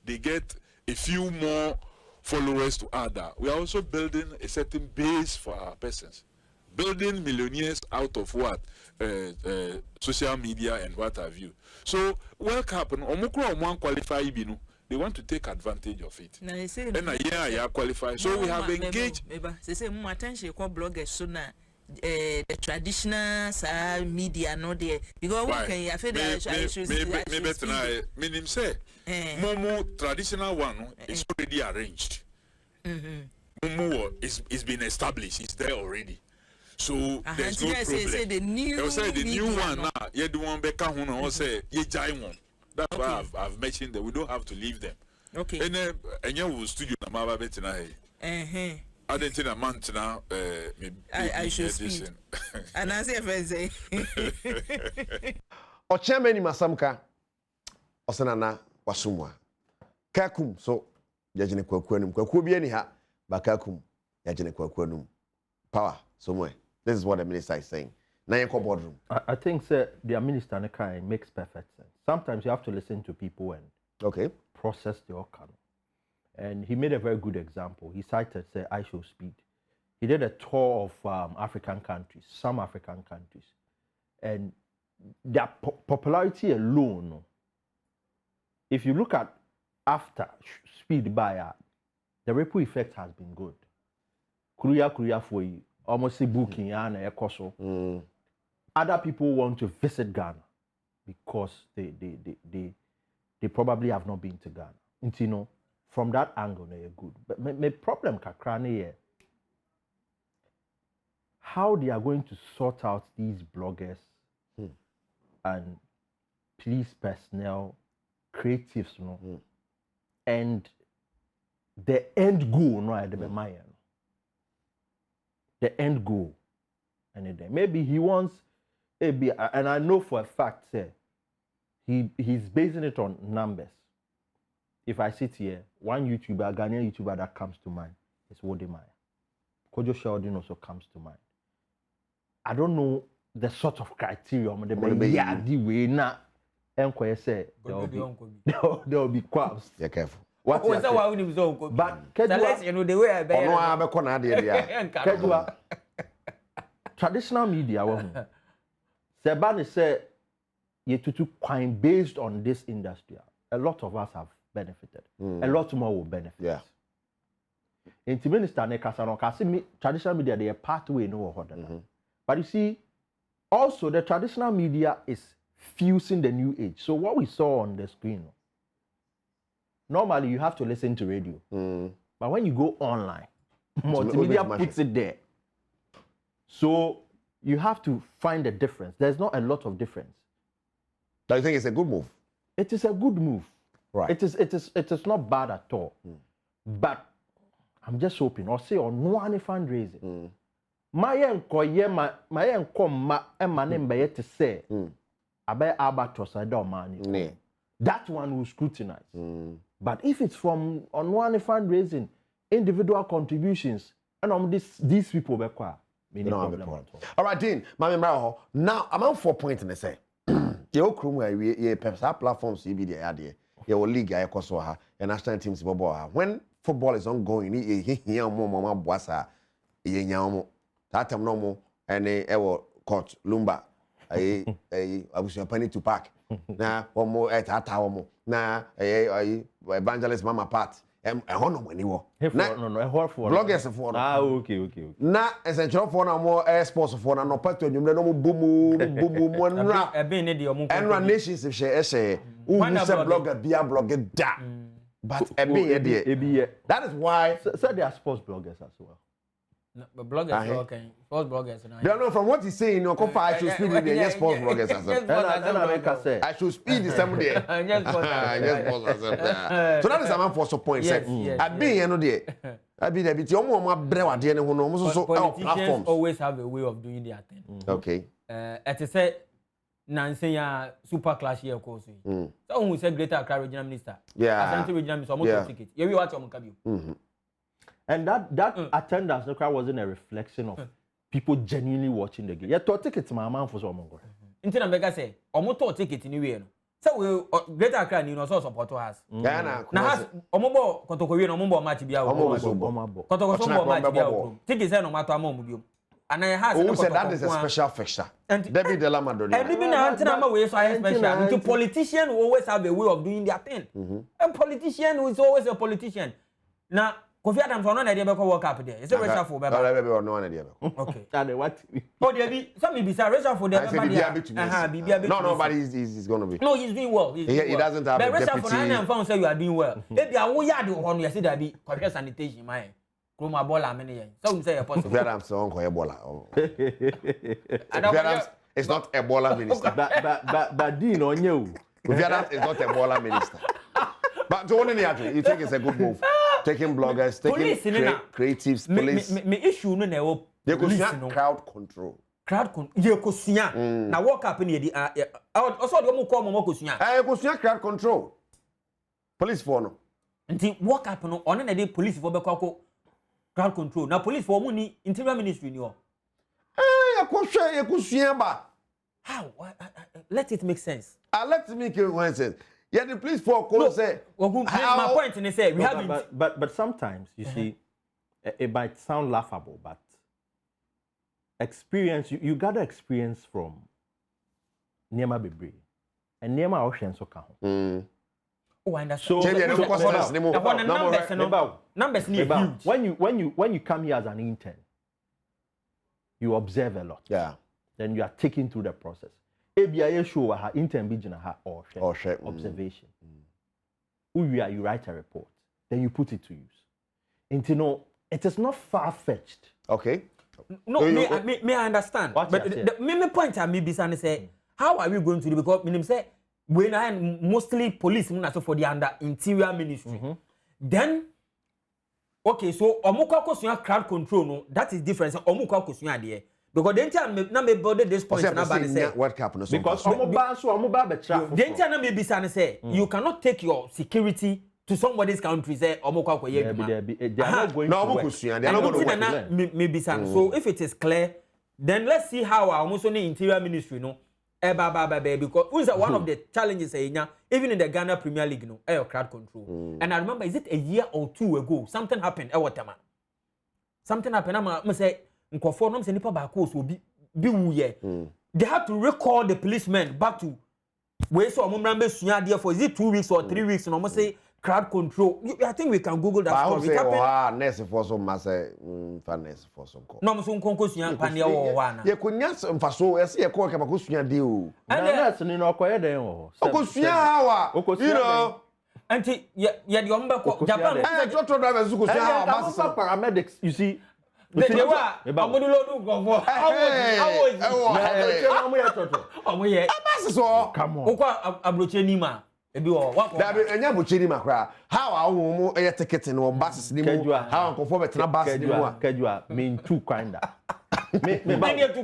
they get a few more followers to add that. We are also building a certain base for our persons. Building millionaires out of what? Social media and what have you. So, World Cup, qualify, they want to take advantage of it. And qualify. So, we have engaged.
They say, more attention, bloggers sooner. The traditional media no there because what can you feel that maybe tonight
meaning say Momo traditional one is already arranged. Momo is been established, it's there already, so there's no problem. Say the new one now you do one better one or say you jai one. That's why I've mentioned that we don't have to leave them. Okay. And then you will studio na maba betina I didn't think a month now. I should speak.
And I say,
O chairman ni masamka osanana wasumwa. Kakum so yajine kwakwanum. Kwaku bi ani ha bakakum yajine kwakwanum. Power somewhere. This is what the minister is saying. Now you boardroom.
I think sir, the minister makes perfect sense. Sometimes you have to listen to people and process the outcome. And he made a very good example. He cited, say, I Show Speed. He did a tour of African countries, some African countries. And their popularity alone, if you look at after Speed buyer, the ripple effect has been good. Korea for you, almost booking and a Other people want to visit Ghana because they probably have not been to Ghana. You know, from that angle, they're good. But my problem kakrane how they are going to sort out these bloggers and police personnel, creatives, and the end goal, the end goal. And maybe he wants And I know for a fact, sir, he's basing it on numbers. If I sit here, one YouTuber, Ghanaian YouTuber that comes to mind is Wodemaya. Kojo Sheldon also comes to mind. I don't know the sort of criteria the way now. Say there will be quabs.
You're careful.
What's that? Why would you so good?
But
you know the way I bet.
Traditional media, Sebani said, "You to quite based on this industry. A lot of us have benefited. A lot more will benefit."
Yeah.
In the minister, traditional media they are pathway no But you see, also the traditional media is fusing the new age. So what we saw on the screen, normally you have to listen to radio, but when you go online, multimedia puts it there. So you have to find a difference. There's not a lot of difference.
Do you think it's a good move?
It is a good move.
Right.
It is not bad at all. But I'm just hoping, or say, or no one fundraising. My to say, albatross, I don't mind. That one will scrutinize. But if it's from on one fundraising, individual contributions, and these people be quiet.
All right, Dean, now I'm on 4 points in the say. You crew where we platforms you be the idea. Your league, I also have your national teams. When football is ongoing, you mama boassa, that time no more, and a court lumba. I was your penny to pack. Now, one more at that hour. Now, evangelist mama part. And honor when you were. Bloggers for
okay.
Now, as a job for no more sports for no part to you, no boom, and run nations if she say, who said blogger, be a blogger, da. But that is why.
So they are sports bloggers as well.
But bloggers, okay. Sports bloggers.
They don't know from what he's saying, no, I should speed the yes, sports bloggers as well. I should speed the same day. So that is a man for some point. I be, you know, I be there, but you almost brew the who knows so
politicians always have a way of doing their thing.
Okay.
At a say, Nancy, super class here, of course. So who said Greater Accra Regional Minister?
Yeah.
Asante Regional Minister, almost ticket. You watch on Kabi.
And that attendance no crowd wasn't a reflection of people genuinely watching the game. Yeah, to tickets my man for some mongo.
Until I say, omoto ticket anyway. So we Greater Accra ni no so support us.
Na
has omobo kotokwe no mombo match bia o. Kotokwe so match bia o. Ticket say no matter amom bio. And I has
who said that is a special fixture. David Delamado.
And even na way so special. Into politicians always have a way of doing their thing. A politician is always a politician. Now Kofi Adams no na dey be work up there. Is it racial for be? Okay.
And what?
Oh, there be some be racial for there.
No, nobody is going to be.
No, he's doing well.
He doesn't have a
racial
deputy.
For and found say you are doing well. Maybe I wo yard on you say that be correct sanitation my. Kroma bola many yen. So say possible.
Kofi Adams on Ebola. Kofi Adams is not Ebola minister.
But Dean on you.
Kofi Adams is not Ebola minister. But to only you think it's a good move. Taking bloggers, taking creatives, police.
Me issue no na wo.
They could see crowd control.
You could see. Now walk up in the also the omo call mo ko sua.
You could see crowd control. Police for no.
Nti walk up no on na dey police for be kwako crowd control. Now police for mo ni interior ministry ni o.
You could see ba.
How? Let it make sense.
Let it make sense. Yeah, the police for call say.
My point is say we have
but sometimes you see it might sound laughable, but experience you gather experience from Niema Bebre and Niema Ocean so can.
Oh, I understand.
So
numbers need huge.
When you come here as an intern, you observe a lot.
Yeah.
Then you are taken through the process. ABI show her intern bijina her or observation. You write a report, then you put it to use. And you know, it is not far-fetched.
Okay.
No, may I understand. But the point I may be saying say, how are we going to do? Because me say when I mostly police for the under interior ministry. Then okay, so omuka kosuya crowd control no, that is different. Omuka kosuya there. because the entire na me build this point na ba say
World Cup no so
because omoba betra
the entire na me be say you cannot take your security to somebody's country say omokwa kwa ye
they are not going to work.
They are not going to work.
Maybe so if it is clear, then let's see how almost on the interior ministry no because one of the challenges even in the Ghana Premier League no crowd control. And I remember, is it a year or two ago something happened something happened. I'm say nkofo no say nipa ba ko so bi they have to recall the policemen back to where so omumra be sua there for is it 2 weeks or 3 weeks and almost say crowd control. I think we can Google that story.
Nurse for some masse nurse for some call.
No so nkonko sua pania wo wa na.
Ye konya mfaso ese ye ko ka ko sua de o.
Na nurse ni no koye den o.
Ko sua hawa. You know.
Anti ye de omba ko Japan.
Trotro driver su ko sua hawa mass.
Paramedics you see.
They were amodulo do go. Omoye.
Mass so.
Come on.
Okwa abroche ni ma. Ebi wo wa ko.
Da be enya bochiri makra. How awo mu eye ticket no buses ni mu. How nkofo betra bus ni mu.
Kajua mean too kinda. Me
too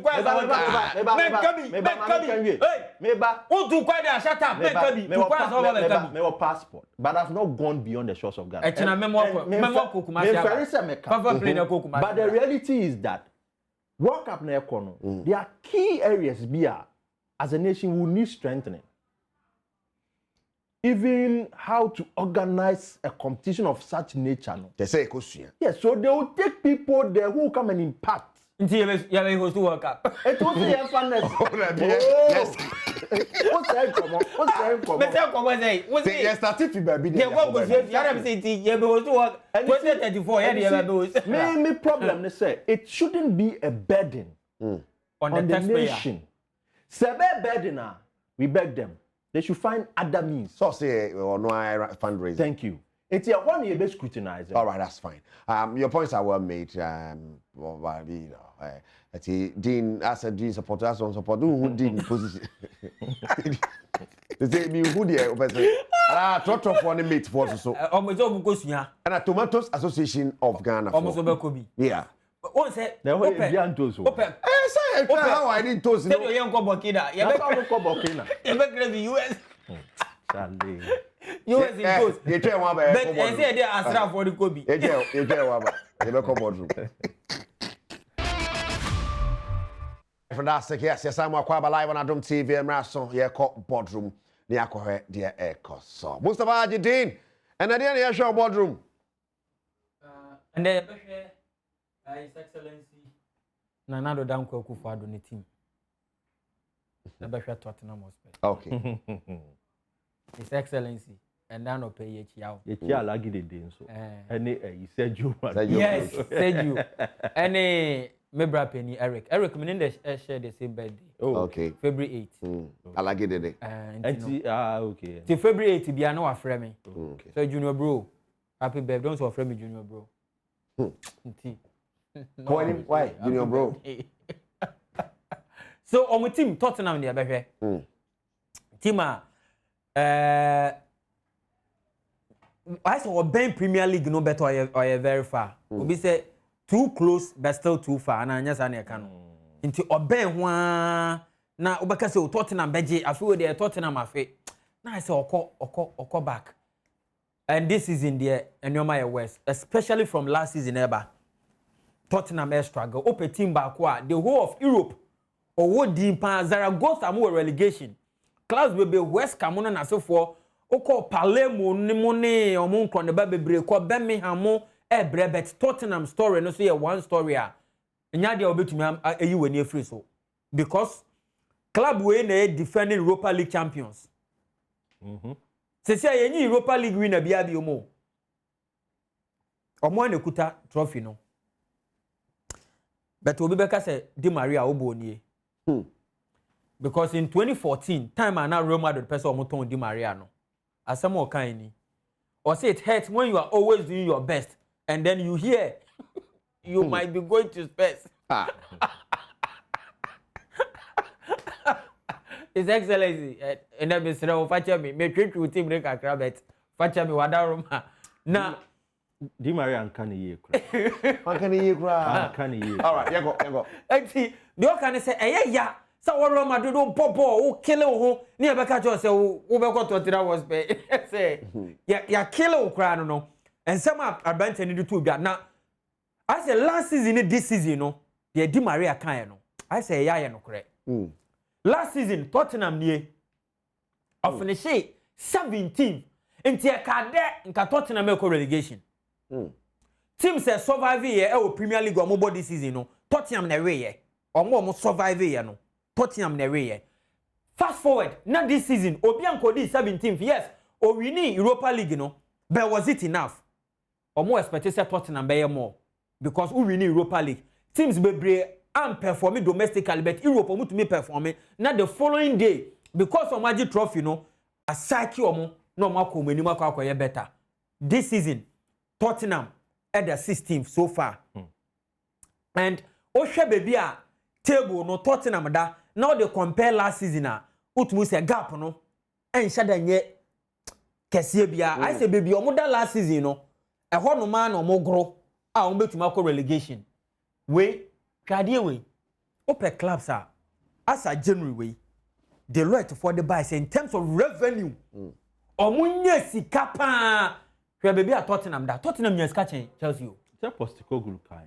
passport, but I've not gone beyond the shores of Ghana. But the reality is that World Cup na ekono, there are key areas as a nation we need strengthening. Even how to organize a competition of such nature. No?
They say question.
Yes, so they will take people there who come and impact.
You may host to World Cup.
It was the funness.
Yes.
What's that? What's that?
What's
it? Yes, that's if you baby.
Yeah, what was it? You may host to work. 2034.
Main problem they say it shouldn't be a burden
on the
nation. Sebe burden, we beg them. They should find other means.
So say or no fundraising.
Thank you. It's a 1 year based scrutinizing.
All right, that's fine. Your points are well made. Dean, as a Dean supporter, as one supporter, who Dean position. They say me who the person. Trotro for the mate for so. And a Tomatoes Association of Ghana. Yeah.
One said,
open.
Say how I didn't toast.
You young Burkina. You US. US in toast.
You tell one by.
But I say they are for the Kobe.
You tell one by. You come boardroom. For that sake, yes, I'm live on Adom TV and Rason. Yeah, call boardroom. Near correct, dear echo. So, Mustafa Dean, and I didn't show boardroom.
And then, His Excellency Nanado Danko Kufuado ni team. The Bashwa Tottenham Hotspur.
Okay.
His Excellency and then pay ye chiao.
Ye chia lagi de den so. Any he said you.
Yes, said you. Any Mebra Penny Eric. Eric me the share the same birthday.
Oh,
okay.
February 8th.
I like it today.
Okay.
Till February 8th be no afre me.
Okay.
So Junior Bro. Happy birthday. Don't offer me Junior Bro.
Why? Junior Bro.
So on my team Tottenham there be team I saw Ben Premier League no better or very far. We say too close but still too far and anya sa na no. Nti oben ho na obeka say Tottenham beje afi dey Tottenham afi. Na I say oko back. And this is in the Enyoma West, especially from last season ever. Tottenham struggle. Open team back the whole of Europe. Or what deep Zaragoza more relegation. Class will be West Cameroon and so forth. Oko Palermo Nimone or Monkon the baby break or Birmingham but Tottenham story no say one story. And yadia will be to me you near free so. Because club win defending Europa League champions. Se say any Europa League winner bia bi omo. Omo na kuta trophy no. But obi beka say Di Maria obo nie. Because in 2014, time and now Real Madrid person omo ton Di Maria no. Asem o kan ni. Or say it hurts when you are always doing your best and then you hear you might be going to space. His Excellency, and then Mr. Facha me treat with him like a crabet. Facha me wadaruma. Na
Di Maria and can ye
cry.
Can ye?
All right, you go.
Actually, the can say ya so Roma Madrid popo who kill ho near Bakajo say who got 20 hours pay say ya kill crown no and some advantage need to be now I say last season this season no the Di Maria kan no I say ya no correct last season Tottenham nie of finish 17 into a card nka Tottenham make relegation team say survive here e Premier League o mo this season no Tottenham na we here omo survive here no Tottenham na we here fast forward now this season obi anko di 17th yes o winning Europa League no but was it enough omo expect say Tottenham be more because we winning Europa League teams bebre am performing domestically but Europe omo to me performing now the following day because of magic trophy no asaki omo no mako mani mako akoye better this season Tottenham at the 16th so far and ohwe baby a table no Tottenham da now they compare last season utumu say gap no en shada nye kese bia I say baby omo da last season no e ho no ma na omo gro a omo betuma ko relegation we twade we ope clubs as a January we the right for the buy say in terms of revenue omunye sika pa hwe baby at Tottenham da Tottenham nya sika chen Chelsea o
say Postecoglou kai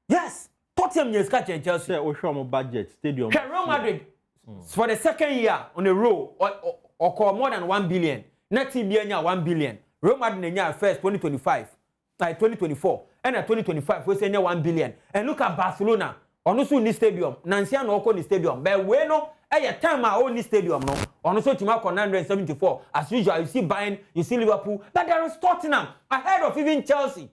yes Tottenham nya sika chen Chelsea
say o show mo budget stadium
Real Madrid for the second year on a row or more than 1 billion next year nya 1 billion Real Madrid nya first 2025 like 2024 and at 2025 we say nya 1 billion and look at Barcelona ono so ni stadium nansia no ko ni stadium but we no time our own stadium no ono so tima ko 974 as usual you see Bayern you see Liverpool but there is Tottenham ahead of even Chelsea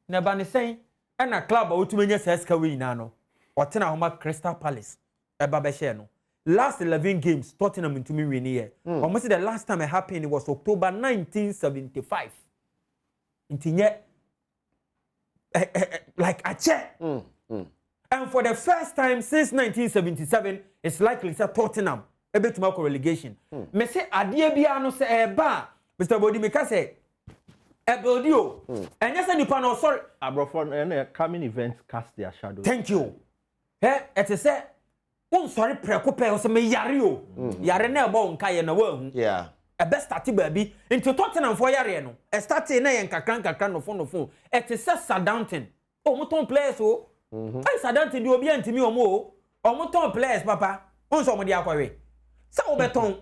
never ni saying and a club o tumenya seska we na no Otena homa Crystal Palace eba be share no last 11 games Tottenham into me win here almost the last time it happened it was October 1975 intinye like a check. And for the first time since 1977, it's likely that Tottenham able to make a relegation. Me say adie bia no say eba, Mr. Bodi me ka say Ebeldio. And yes nipa no sorry.
Abrofo and coming events cast their shadow.
Thank you. It say un sorry preko pe o say me yare o. Yare na ebo nka ye na wa hu.
Yeah.
A best start baby into Tottenham for yare no. E start na yen kakran no phone. It is Southampton. Oh, muton players o. I Southampton di obi antimi omo o muton players papa. Onso mo di akwawe. Sa obeton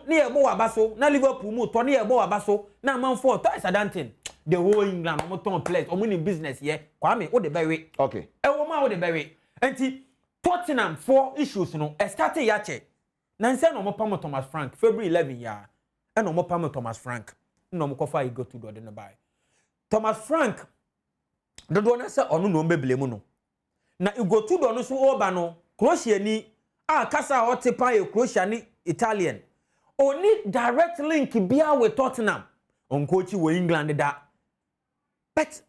ne ebo abaso na Liverpool mu to ne ebo abaso na manfo to Southampton. The whole England muton players omo ni business here. Kwame o de bewe.
Okay.
E wo ma o de bewe. Enti Tottenham for issues no e start ya che. Nanse no mo pam Thomas Frank February 11 ya. E no mo pam Thomas Frank. No mo kofa go to do the buy. Thomas Frank the do na say onu no mbebele mu no. Na go to do no so oba no Croatia ni kasa hotepa e Croatia ni Italian. Only direct link bia with Tottenham. On coach with England that. But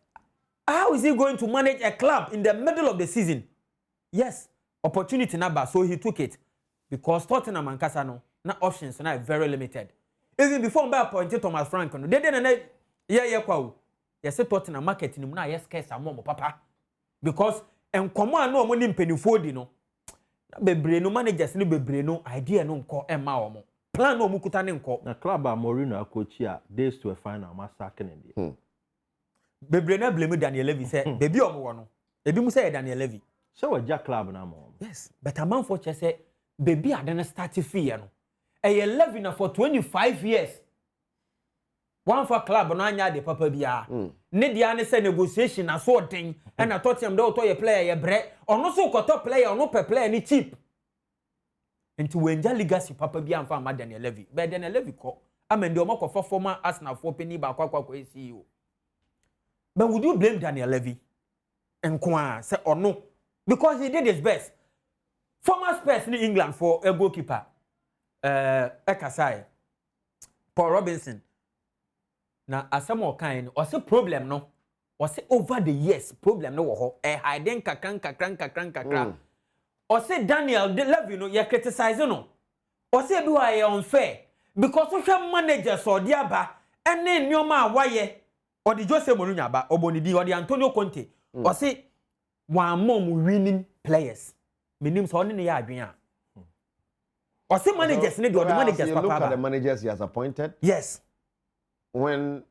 how is he going to manage a club in the middle of the season? Yes, opportunity number so he took it. Because Tottenham and Casano, na options are very limited. Even before I appointed Thomas Frank, they didn't kwa. Yes, Tottenham market in na yes case am papa. Because en komo no mo ni mpenifo di no. Bebre no managers ni bebre no idea no nko ema omo. Plan no mukuta ne nko.
Na club Mourinho coach here days to a final massacre in
Bebre na blame Daniel Levy say baby omo wo no. Ebi mu say Daniel Levy.
So a jack club na mo.
Yes, but a man for say baby adana start fee no. E 11 for 25 years. One for club no anya de papa bia. Ne dia ne say negotiation na so den and na Tottenham dey to your player ye bre. Ono so koto player ono per player ni cheap. Into wenja legacy papa bia amfa ma Daniel Levy. But Daniel Levy ko amende o makofa former Arsenal for penny ba kwa CEO. But would you blame Daniel Levy? Enkwa say ono because he did his best. Former Spurs in England for a goalkeeper. Ekasai. Paul Robinson. Na asamo kind or say problem no. Or say over the years problem no wo hiding kakran. Or say Daniel de Levy no you criticize no. Or say do I unfair because social managers or diaba ene nyoma waye or the Jose Mourinho ba obonidi or the Antonio Conte. Or say one mom winning players. Minim so only ya adwen a. Or say managers need the managers
you look at the managers he has appointed.
Yes.
When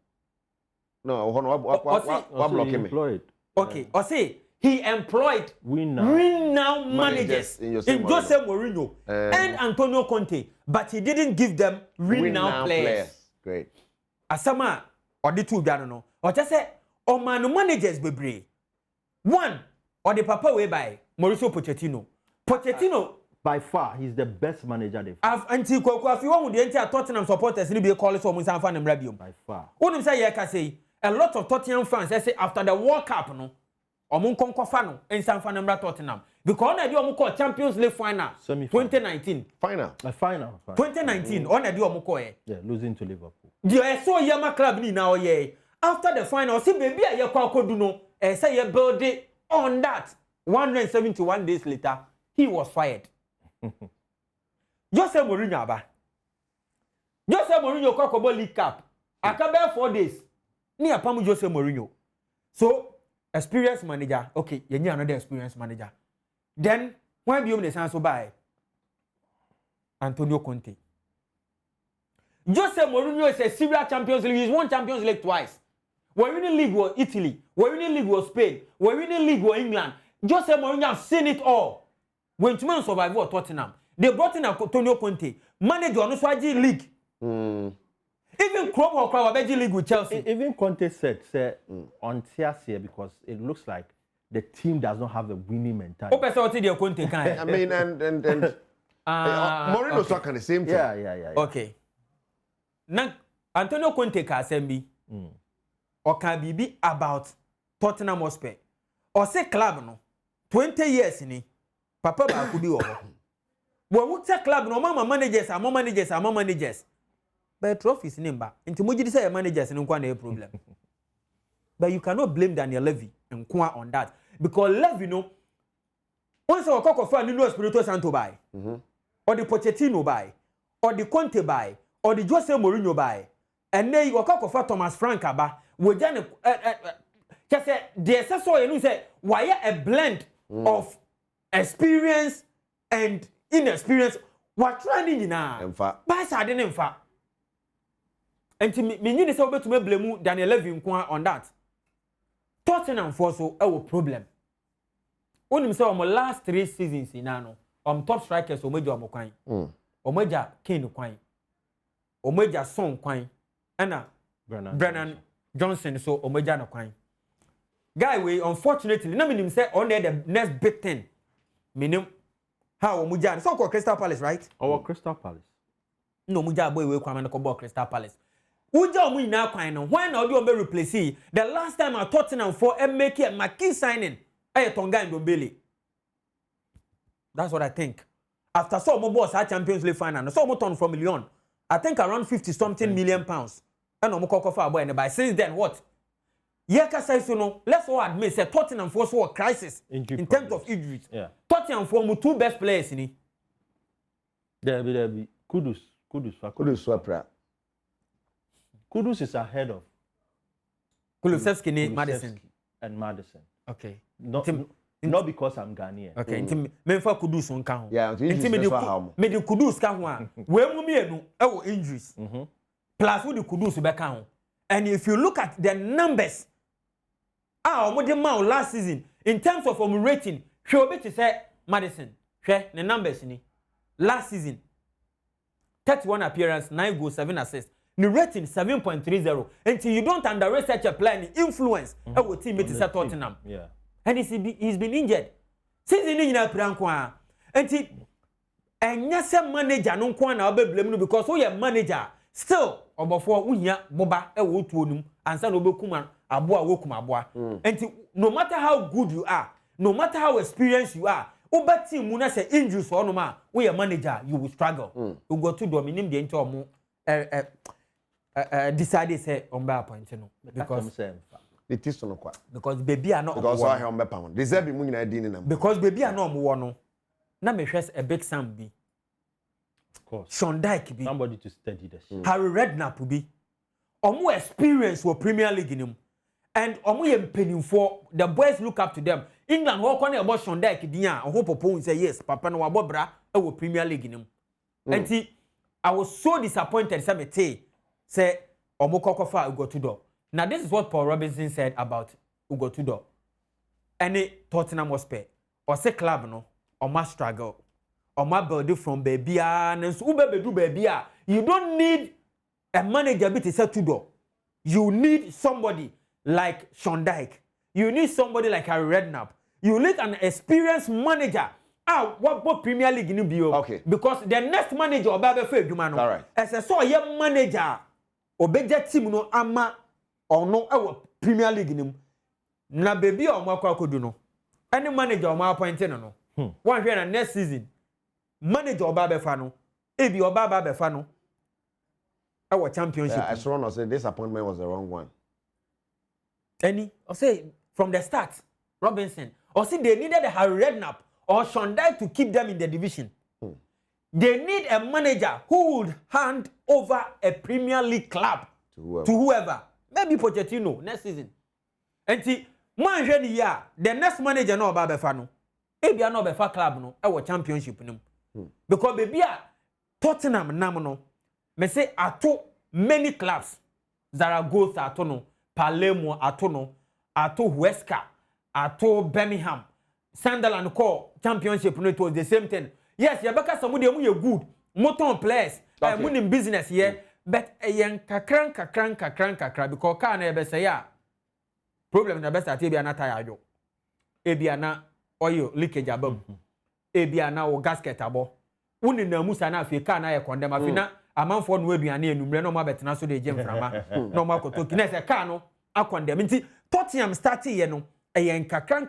what blocking me?
Okay. Or say he employed renowned managers in Jose Mourinho and Antonio Conte, but he didn't give them renowned players.
Great.
Asama or the two no. Or just say o man managers bebre. One or the papa way by Mauricio Pochettino. Pochettino
by far he's the best manager they've.
Anti Koko if you want the entire Tottenham supporters ni be call it so mo san fa na mradium.
By far.
Wouldn't say you can say a lot of Tottenham fans say after the World Cup no omo nkonkofa no ensan fa na mra Tottenham because na dey omo call Champions League final 2019
final
2019 on na dey omo call
losing to Liverpool.
The so yama club ni na oye after the final see baby a ye kwa kodu no say you build it on that 171 days later he was fired. Jose Mourinho aba. Jose Mourinho kwa kobo League Cup. Akabe 4 days. Ni apamu Jose Mourinho. So, experienced manager. Okay, you need another experienced manager. Then, when you the so by Antonio Conte. Jose Mourinho is a serious Champions League. He's won Champions League twice. We're winning league was Italy. We're winning league was Spain. We're winning league was England. Jose Mourinho has seen it all. When two men survive for Tottenham, they brought in Antonio Conte, manager on the league. Even Klopp or Klopp league with Chelsea.
Even Conte said on TSC because it looks like the team does not have a winning mentality.
I mean, and Mourinho's talking the same thing.
Yeah.
Okay. Now Antonio Conte can say me, or can be about Tottenham Hotspur, or say club no 20 years in. Papa ba could be over. Well, what's a club? No, mama managers. But trophies number. Into Muji say managers and no problem. But you cannot blame Daniel Levy and Kwa on that. Because Levy, once our cock of fan, Espirito Santo buy, or the Pochettino buy, or the Conte buy, or the Jose Mourinho buy, and then you cock of Thomas Frank aba, we then just say, the assessor, you say, why a blend of experience and inexperience what trying na but I didn't fa and me need to be to blame Daniel Levy on that Tottenham for so a problem only say on last 3 seasons in ano top strikers o major kwan o major Kane kwan o major Son kwan and Brennan Johnson so o major no kwan guy we unfortunately na me say on the next big thing minim how Mujan so called Crystal Palace right?
Our Crystal Palace.
No Muja boy we kwame no Crystal Palace. Uja mu ina kwan no when na do be replace the last time I Tottenham for make a marquee signing Tonga and Ndombele. That's what I think. After so mo boss Champions League final so mo turn from million. I think around 50 something million pounds. And no mo kokko for boy and by since then what? Yeka says let's all admit say Tottenham for so a crisis in terms of injuries.
Yeah.
Tottenham for 2 best players in it.
There be Kudus is ahead of
Kulusevski Madison
and Madison.
Okay.
Not because I'm Ghanaian.
Okay. Me for Kudus on count.
Yeah,
me the Kudus ka ho a. We mu mienu e injuries. Plus with the Kudus be ka ho. And if you look at the numbers last season in terms of rating, sure bet to say Madison, the numbers in last season 31 appearance, 9 goals, 7 assists. The rating 7.30. Until you don't underrate such a player, the influence our team is at Tottenham.
Yeah.
And he's been injured. Since he didn't have until and yes, manager no kwana blame because we are manager still before we boba e and say no bekuma aboa wokum aboa. And no matter how good you are, no matter how experienced you are, Uber team mu na say injuries for no ma we are manager you will struggle. You go to do minim de ento omo decide say on be appoint no because
it is no kwa
because baby are not
because I am be pound deserve mu nyina di ni na
because baby are not omo no na me hwes a big Sam bi
of course
Sean Dyke bi
somebody to study the shit.
Harry Redknapp bi omo experience for Premier League in him and omo ye mpenim for the boys look up to them England walk on about Shondek Dia, I hope upon say yes, Papa no Wabobra, our Premier League in him. And I was so disappointed, say Omokokofa Ugo Tudor. Now, this is what Paul Robinson said about Ugo Tudor. Any Tottenham was pay, or say club no, or must struggle, or my build from baby and so do baby. You don't need a manager to say Tudor. You need somebody like Shondek. You need somebody like Harry Redknapp. You need an experienced manager. What Premier League in bio?
Okay.
Because the next manager Obabe Fe Dumano.
All right.
As I saw a manager, Obeja team no ama or no Premier League in him. Na baby or Mako Kuduno. Any manager or my appointed no. One here and next season. Manager Obabe Fano. Ebi Obabe Fano. Our championship.
I saw say this appointment was the wrong one.
Any? Or say from the start, Robinson. Or see they needed a Harry Redknapp or Shondai to keep them in the division. They need a manager who would hand over a Premier League club to whoever. Maybe Pochettino next season. And see, man, the next manager no Obabe Fano. Ebi no Obabe club no. Our championship no. Because baby Tottenham namono. Me say ato many clubs. Zaragoza ato no, Palermo ato no, ato Huesca, ato Birmingham, Sunderland call championship no, it was the same thing. Yes, you because somebody who good, motor players, winning business here, but a young kakran because can ever say ya. Problem the best at Ebiana tire. Ebiana oil leakage above. Ebiana or gasket abo. Uni na musa na fi kana e condemn afina amanfo no aduane enumre no ma betena so de gem frama no ma kotoki na se ka no akondem nti Tottenham start ye no e kakran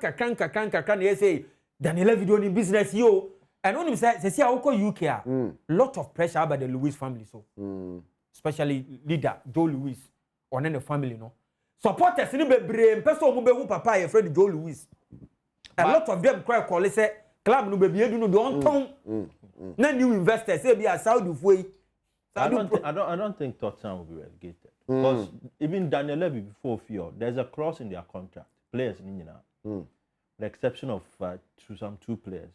na say Daniel video ni business yo and onim say see awko UK a lot of pressure about the Lewis family so especially leader Joe Lewis on the family no supporters ni bebre person mo be hu papa ye friend Joe Lewis a lot of them call say club no be edu no don ton na new investors say be a Saudi way.
I don't think Tottenham will be relegated because even Daniel Levy before fear there's a clause in their contract players in the exception of two players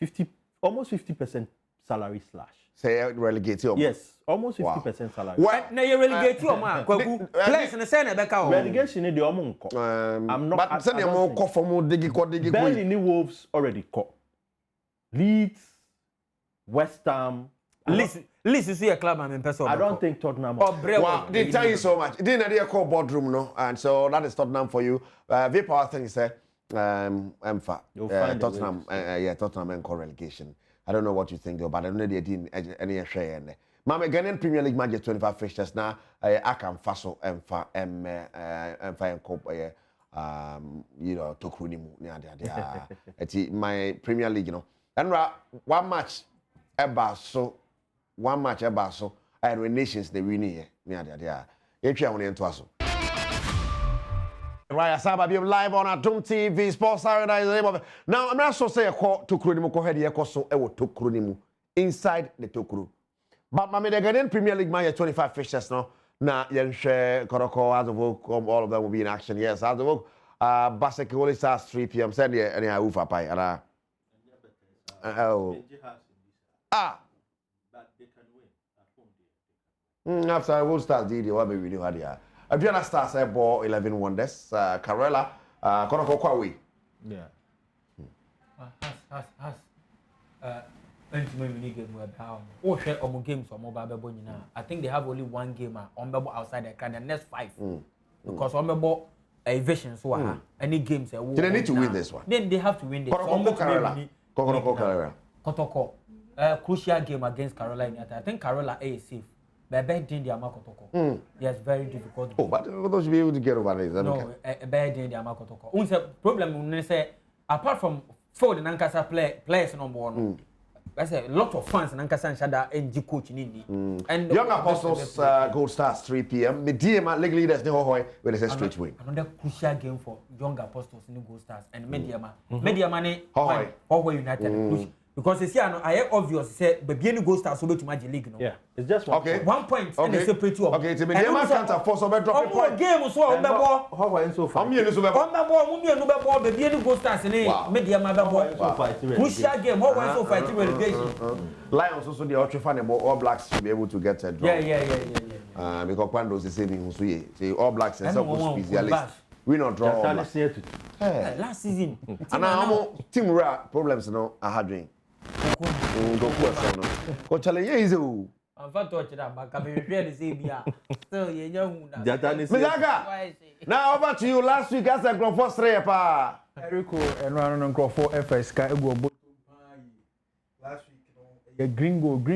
50% salary slash.
Say relegate you.
Yes, almost 50% salary.
What? Now you relegate you, man. Players in the same Rebecca.
Relegation in the Omonko. I'm not.
But send them more call for more digi.
Burnley Wolves already caught. Leeds, West Ham.
Leeds is a club I'm in person.
I don't think Tottenham.
Wow, they tell you so much. It didn't idea call boardroom, no, and so that is Tottenham for you. Vapor thing is Tottenham, Tottenham and call relegation. I don't know what you think though, but I don't know they didn't any share in there. Mama Ghanaian Premier League match 25 fixtures now. I can faso and cope you know Tokrunimu near my Premier League, you know. And one match and nations the winning here near there. If you want into us. Right, Asaba be live on Adom TV Sports Saturday. Now I'm not so say a call to Krunimu ko head here so e wo to Krunimu inside the Tokru. But my the Ghanaian Premier League match 25 fixtures now. Na yen share Koroko Adom all of them will be in action. Yes, Adom Basek only starts 3 p.m. Send you any ufa pai and
but they can win at home.
After I will start the what we do here. Abiana starts a ball 11 wonders. Carella, Konoko Kwawi.
Yeah.
I think they have only one game on outside the can the next 5. Because on a vision so any games
they need to win this one.
Then they have to win this.
Konoko Carella.
Kotoko. Crucial game against Carolina. I think Carolina is safe. But bad in the Amakotoko. Yes, very difficult.
Oh, but those should be able to get over this.
No, a bad in the Amakotoko. Unse problem when say apart from for the Nankasa players number one. I say a lot of fans in Nankasa and Shada and G coach in Indy. And
Young Apostles Gold Stars 3 p.m. The DM league leaders no hoy with a straight win.
Another crucial game for Young Apostles in the Gold Stars and Mediama. Mediama Hoy United. because you see I obvious say baby any go start so be to match league no.
Yeah, it's just one.
Okay.
1 point and they separate you.
Okay, it's a medium counter for so be drop point.
Game so on bebo.
How are you so far?
I'm here so be.
On bebo, mu mienu bebo baby any go start ni medium bebo. Crucial game, how went so fight relegation.
Lions also the ultra fan about All Blacks should be able to get a draw.
Yeah.
Because Kwando is saying so say All Blacks and some specialists. We not draw All Blacks.
Last season.
And now team problems no I had doing. Go for no. Ko challenge is o.
Anfa touch that back am be the say bia. Still ye nya hu na.
Mizaga. Now over to you last week as a group for 3 pa.
Erico eno no group for FS ka egu obo last week no. Green.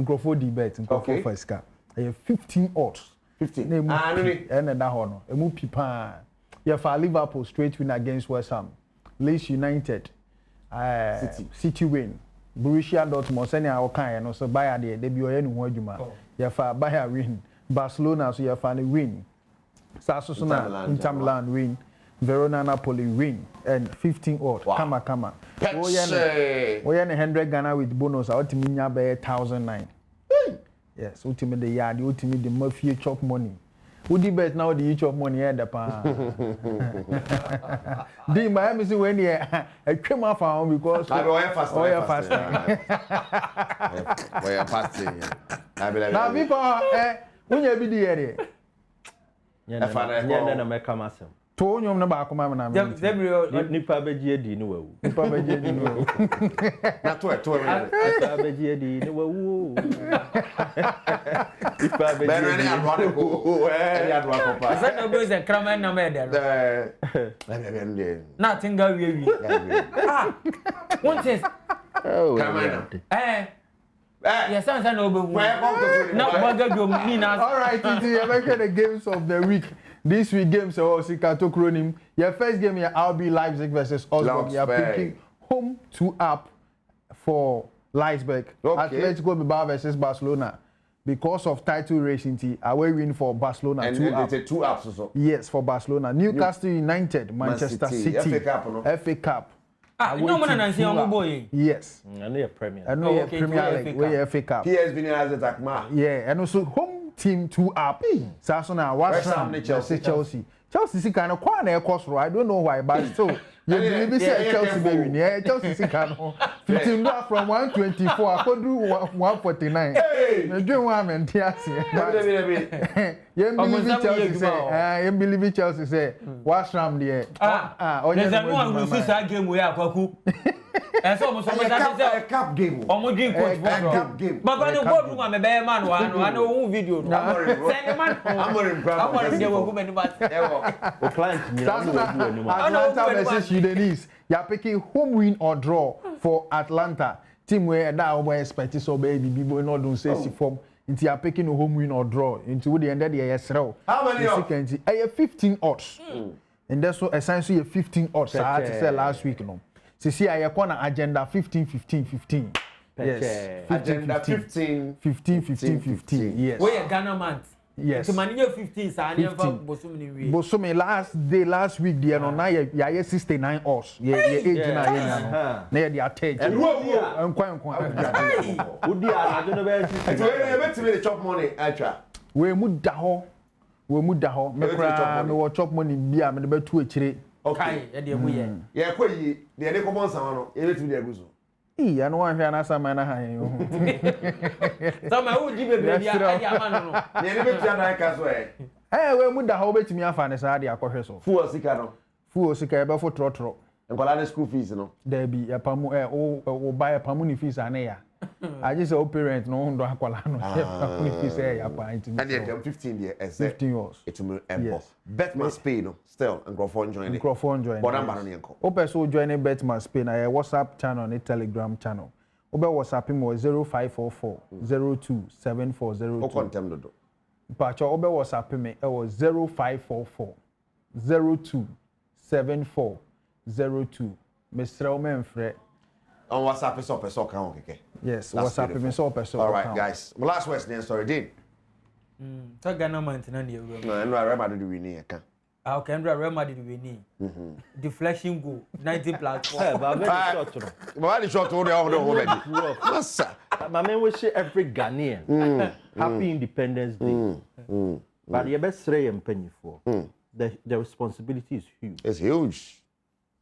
Group for debate group for FS ka. 15 odds.
15.
And that hono. Emu pipa. Yeah, for Liverpool straight win against West Ham. Leeds United. City win. Borussia Dortmund send ya okan no so Bayern dey be oye nu ho adwuma. Yeah, for Bayern win. Barcelona so yeah for win. Sasso na Inter Milan win. Verona Napoli win and 15 odd. Wow. Kama. Oye 100 Ghana with bonus. Ultimate nya be 1009. Yes, ultimate the yard, ultimate the mafia chop money. Who the bet now the chop money here the pa. The Miami see when you I came off home because fasting. Now people when you be there.
Yeah, then I make come asem.
To nyom na ba akoma na me.
Nipa beji edi ni wawu.
Nipa beji edi ni wawu.
Na to
Nipa beji edi ni wawu. Nipa beji edi ni
wawu. Eri adwa papa.
Is that no boys and craman na me there? Na tinga wi. What is?
Oh.
Yes, I'm saying no be.
No,
all right, into the games of the week. This week games are Sikato Kronim. Your first game here, RB Leipzig versus Augsburg. You're picking home 2-up for Leipzig. Okay. Atletico Bilbao versus Barcelona. Because of title racing, away win for Barcelona.
And 2-up. It's a 2-up also.
Yes, for Barcelona. Newcastle United, Manchester City.
FA Cup, no?
FA Cup.
No man and see on boy.
Yes.
And they are Premier.
And no Premier League, we FA Cup.
PSV has attack ma.
Yeah, and also home team 2-up. Sasona West Ham Chelsea. Chelsea kind of quite a cost, I don't know why, but still you believe say Chelsea be win. Yeah, Chelsea kind of 15 from 124 I could do 149. You do one man Chelsea. You believe Chelsea say you believe Chelsea say West Ham there.
There's no one who sees that game we are kwaku. And so almost
a cup game.
Almost game coach
cup game.
But when you go to my bear man one, I know video. Send man. I'm going to go woman but
Atlanta versus Udinese. You are picking home win or draw for Atlanta. Team where that we expect so baby people not don't say form. Into you are picking a home win or draw. Into the end of the year,
how many odds?
I have 15 odds. And that's what essentially 15 odds. I had to say last week, no. See, I have on agenda 15. Yes.
Agenda 15.
Yes.
Where Ghana man?
Yes.
To manage 15, so I never
Bosumi last week, there no na ya 69 odds. Yeah, age na na they attach.
And
Udi I don't know where
it's to chop money extra.
We mu da ho. Me kra me wo chop money bia me be tu akire.
Okay. Yeah, kwa yi, the ne common sound no, e betimi dey guzo.
I no wan hwe na sama na han yo.
So my who give baby dia man no.
Ne ne betia na ka so e.
We mu da ho betimi afa ne sa de akohwe so.
Full sika no.
Full sika e be fo trotro.
Nkwala na school fees no.
There be ya pamu o buy pamu ni fees ane ya. I just say parent no ndo akwala no. Pamu ni fees ya pa intimi.
And yeah, 15 there,
15 years.
It will embo. Bet Spain no. Still and Crawford join it. But I'm not nko.
Open so join Bet Spain na WhatsApp channel and Telegram channel. Obe WhatsApp mo 0544 027402.
O contem dodo.
Pacho obe WhatsApp me e 0544 027402. Mr. Omenfre.
On WhatsApp is up so kan keke.
Yes, WhatsApp me so person.
All right, guys. My last question then story Dean.
So Ghana man na dey
no, I remember do we need can.
How can Real Madrid win? Deflection goal, 90+4.
Hey, but very short, you know.
But very short, all the already. Yes,
My man wish every Ghanaian happy Independence Day. But the best say and penny for the responsibility is huge.
It's huge.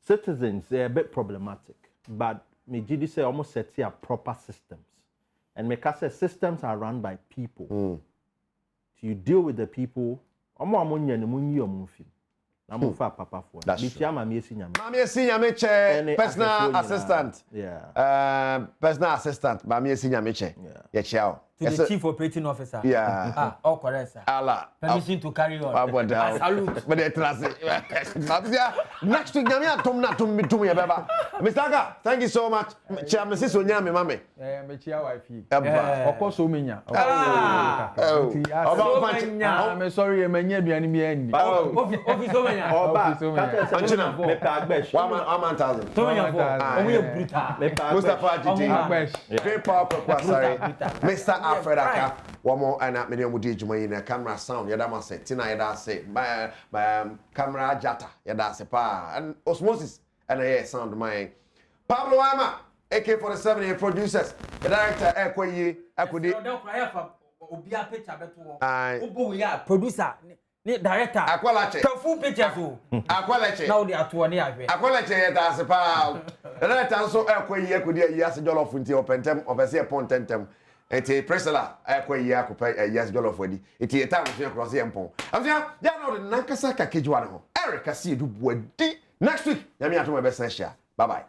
Citizens, they're a bit problematic, but me GD say almost set here proper systems. And make us say systems are run by people. So you deal with the people.
That's true. Mami Esinya Meche, personal assistant.
Yeah.
Personal assistant. Mami Esinya Meche. Yeah, ciao.
To the chief operating officer.
Yeah.
All correct, sir.
Allah.
Permission to carry on. Salute.
But they translate. Next week, Mr. Aga, thank you so much. Chairman Siso Nyame, mami.
Mechia wife.
Of
course, Omenya.
I'm
sorry, Emenya Biani Biani.
Office Omenya.
Mustafa Jiji. Great power, sorry. Mr. Alfred Aka. One more and that medium would do my camera sound. Yadama say, Tina Yada say, my camera jata, Yada say, pa, and osmosis, and I sound my Pablo Ama, AK-47 producers, the director, Ekwe, Akudi.
Obia picture beto. Producer, director.
Akwalache.
Full pictures.
Akwalache.
Now they are 20 years.
Akwalache, that's a pa. The director also Ekwe, Akudi, yes, Jollof into open tem, of a say upon tentem. Eti presela ekwe yi akopa yes jollof wadi eti eta mo fia cross yempon amtia ya na o de nankasa ka kejuwa ne ho Eric asi du buadi next week nyame atom e be san share bye bye.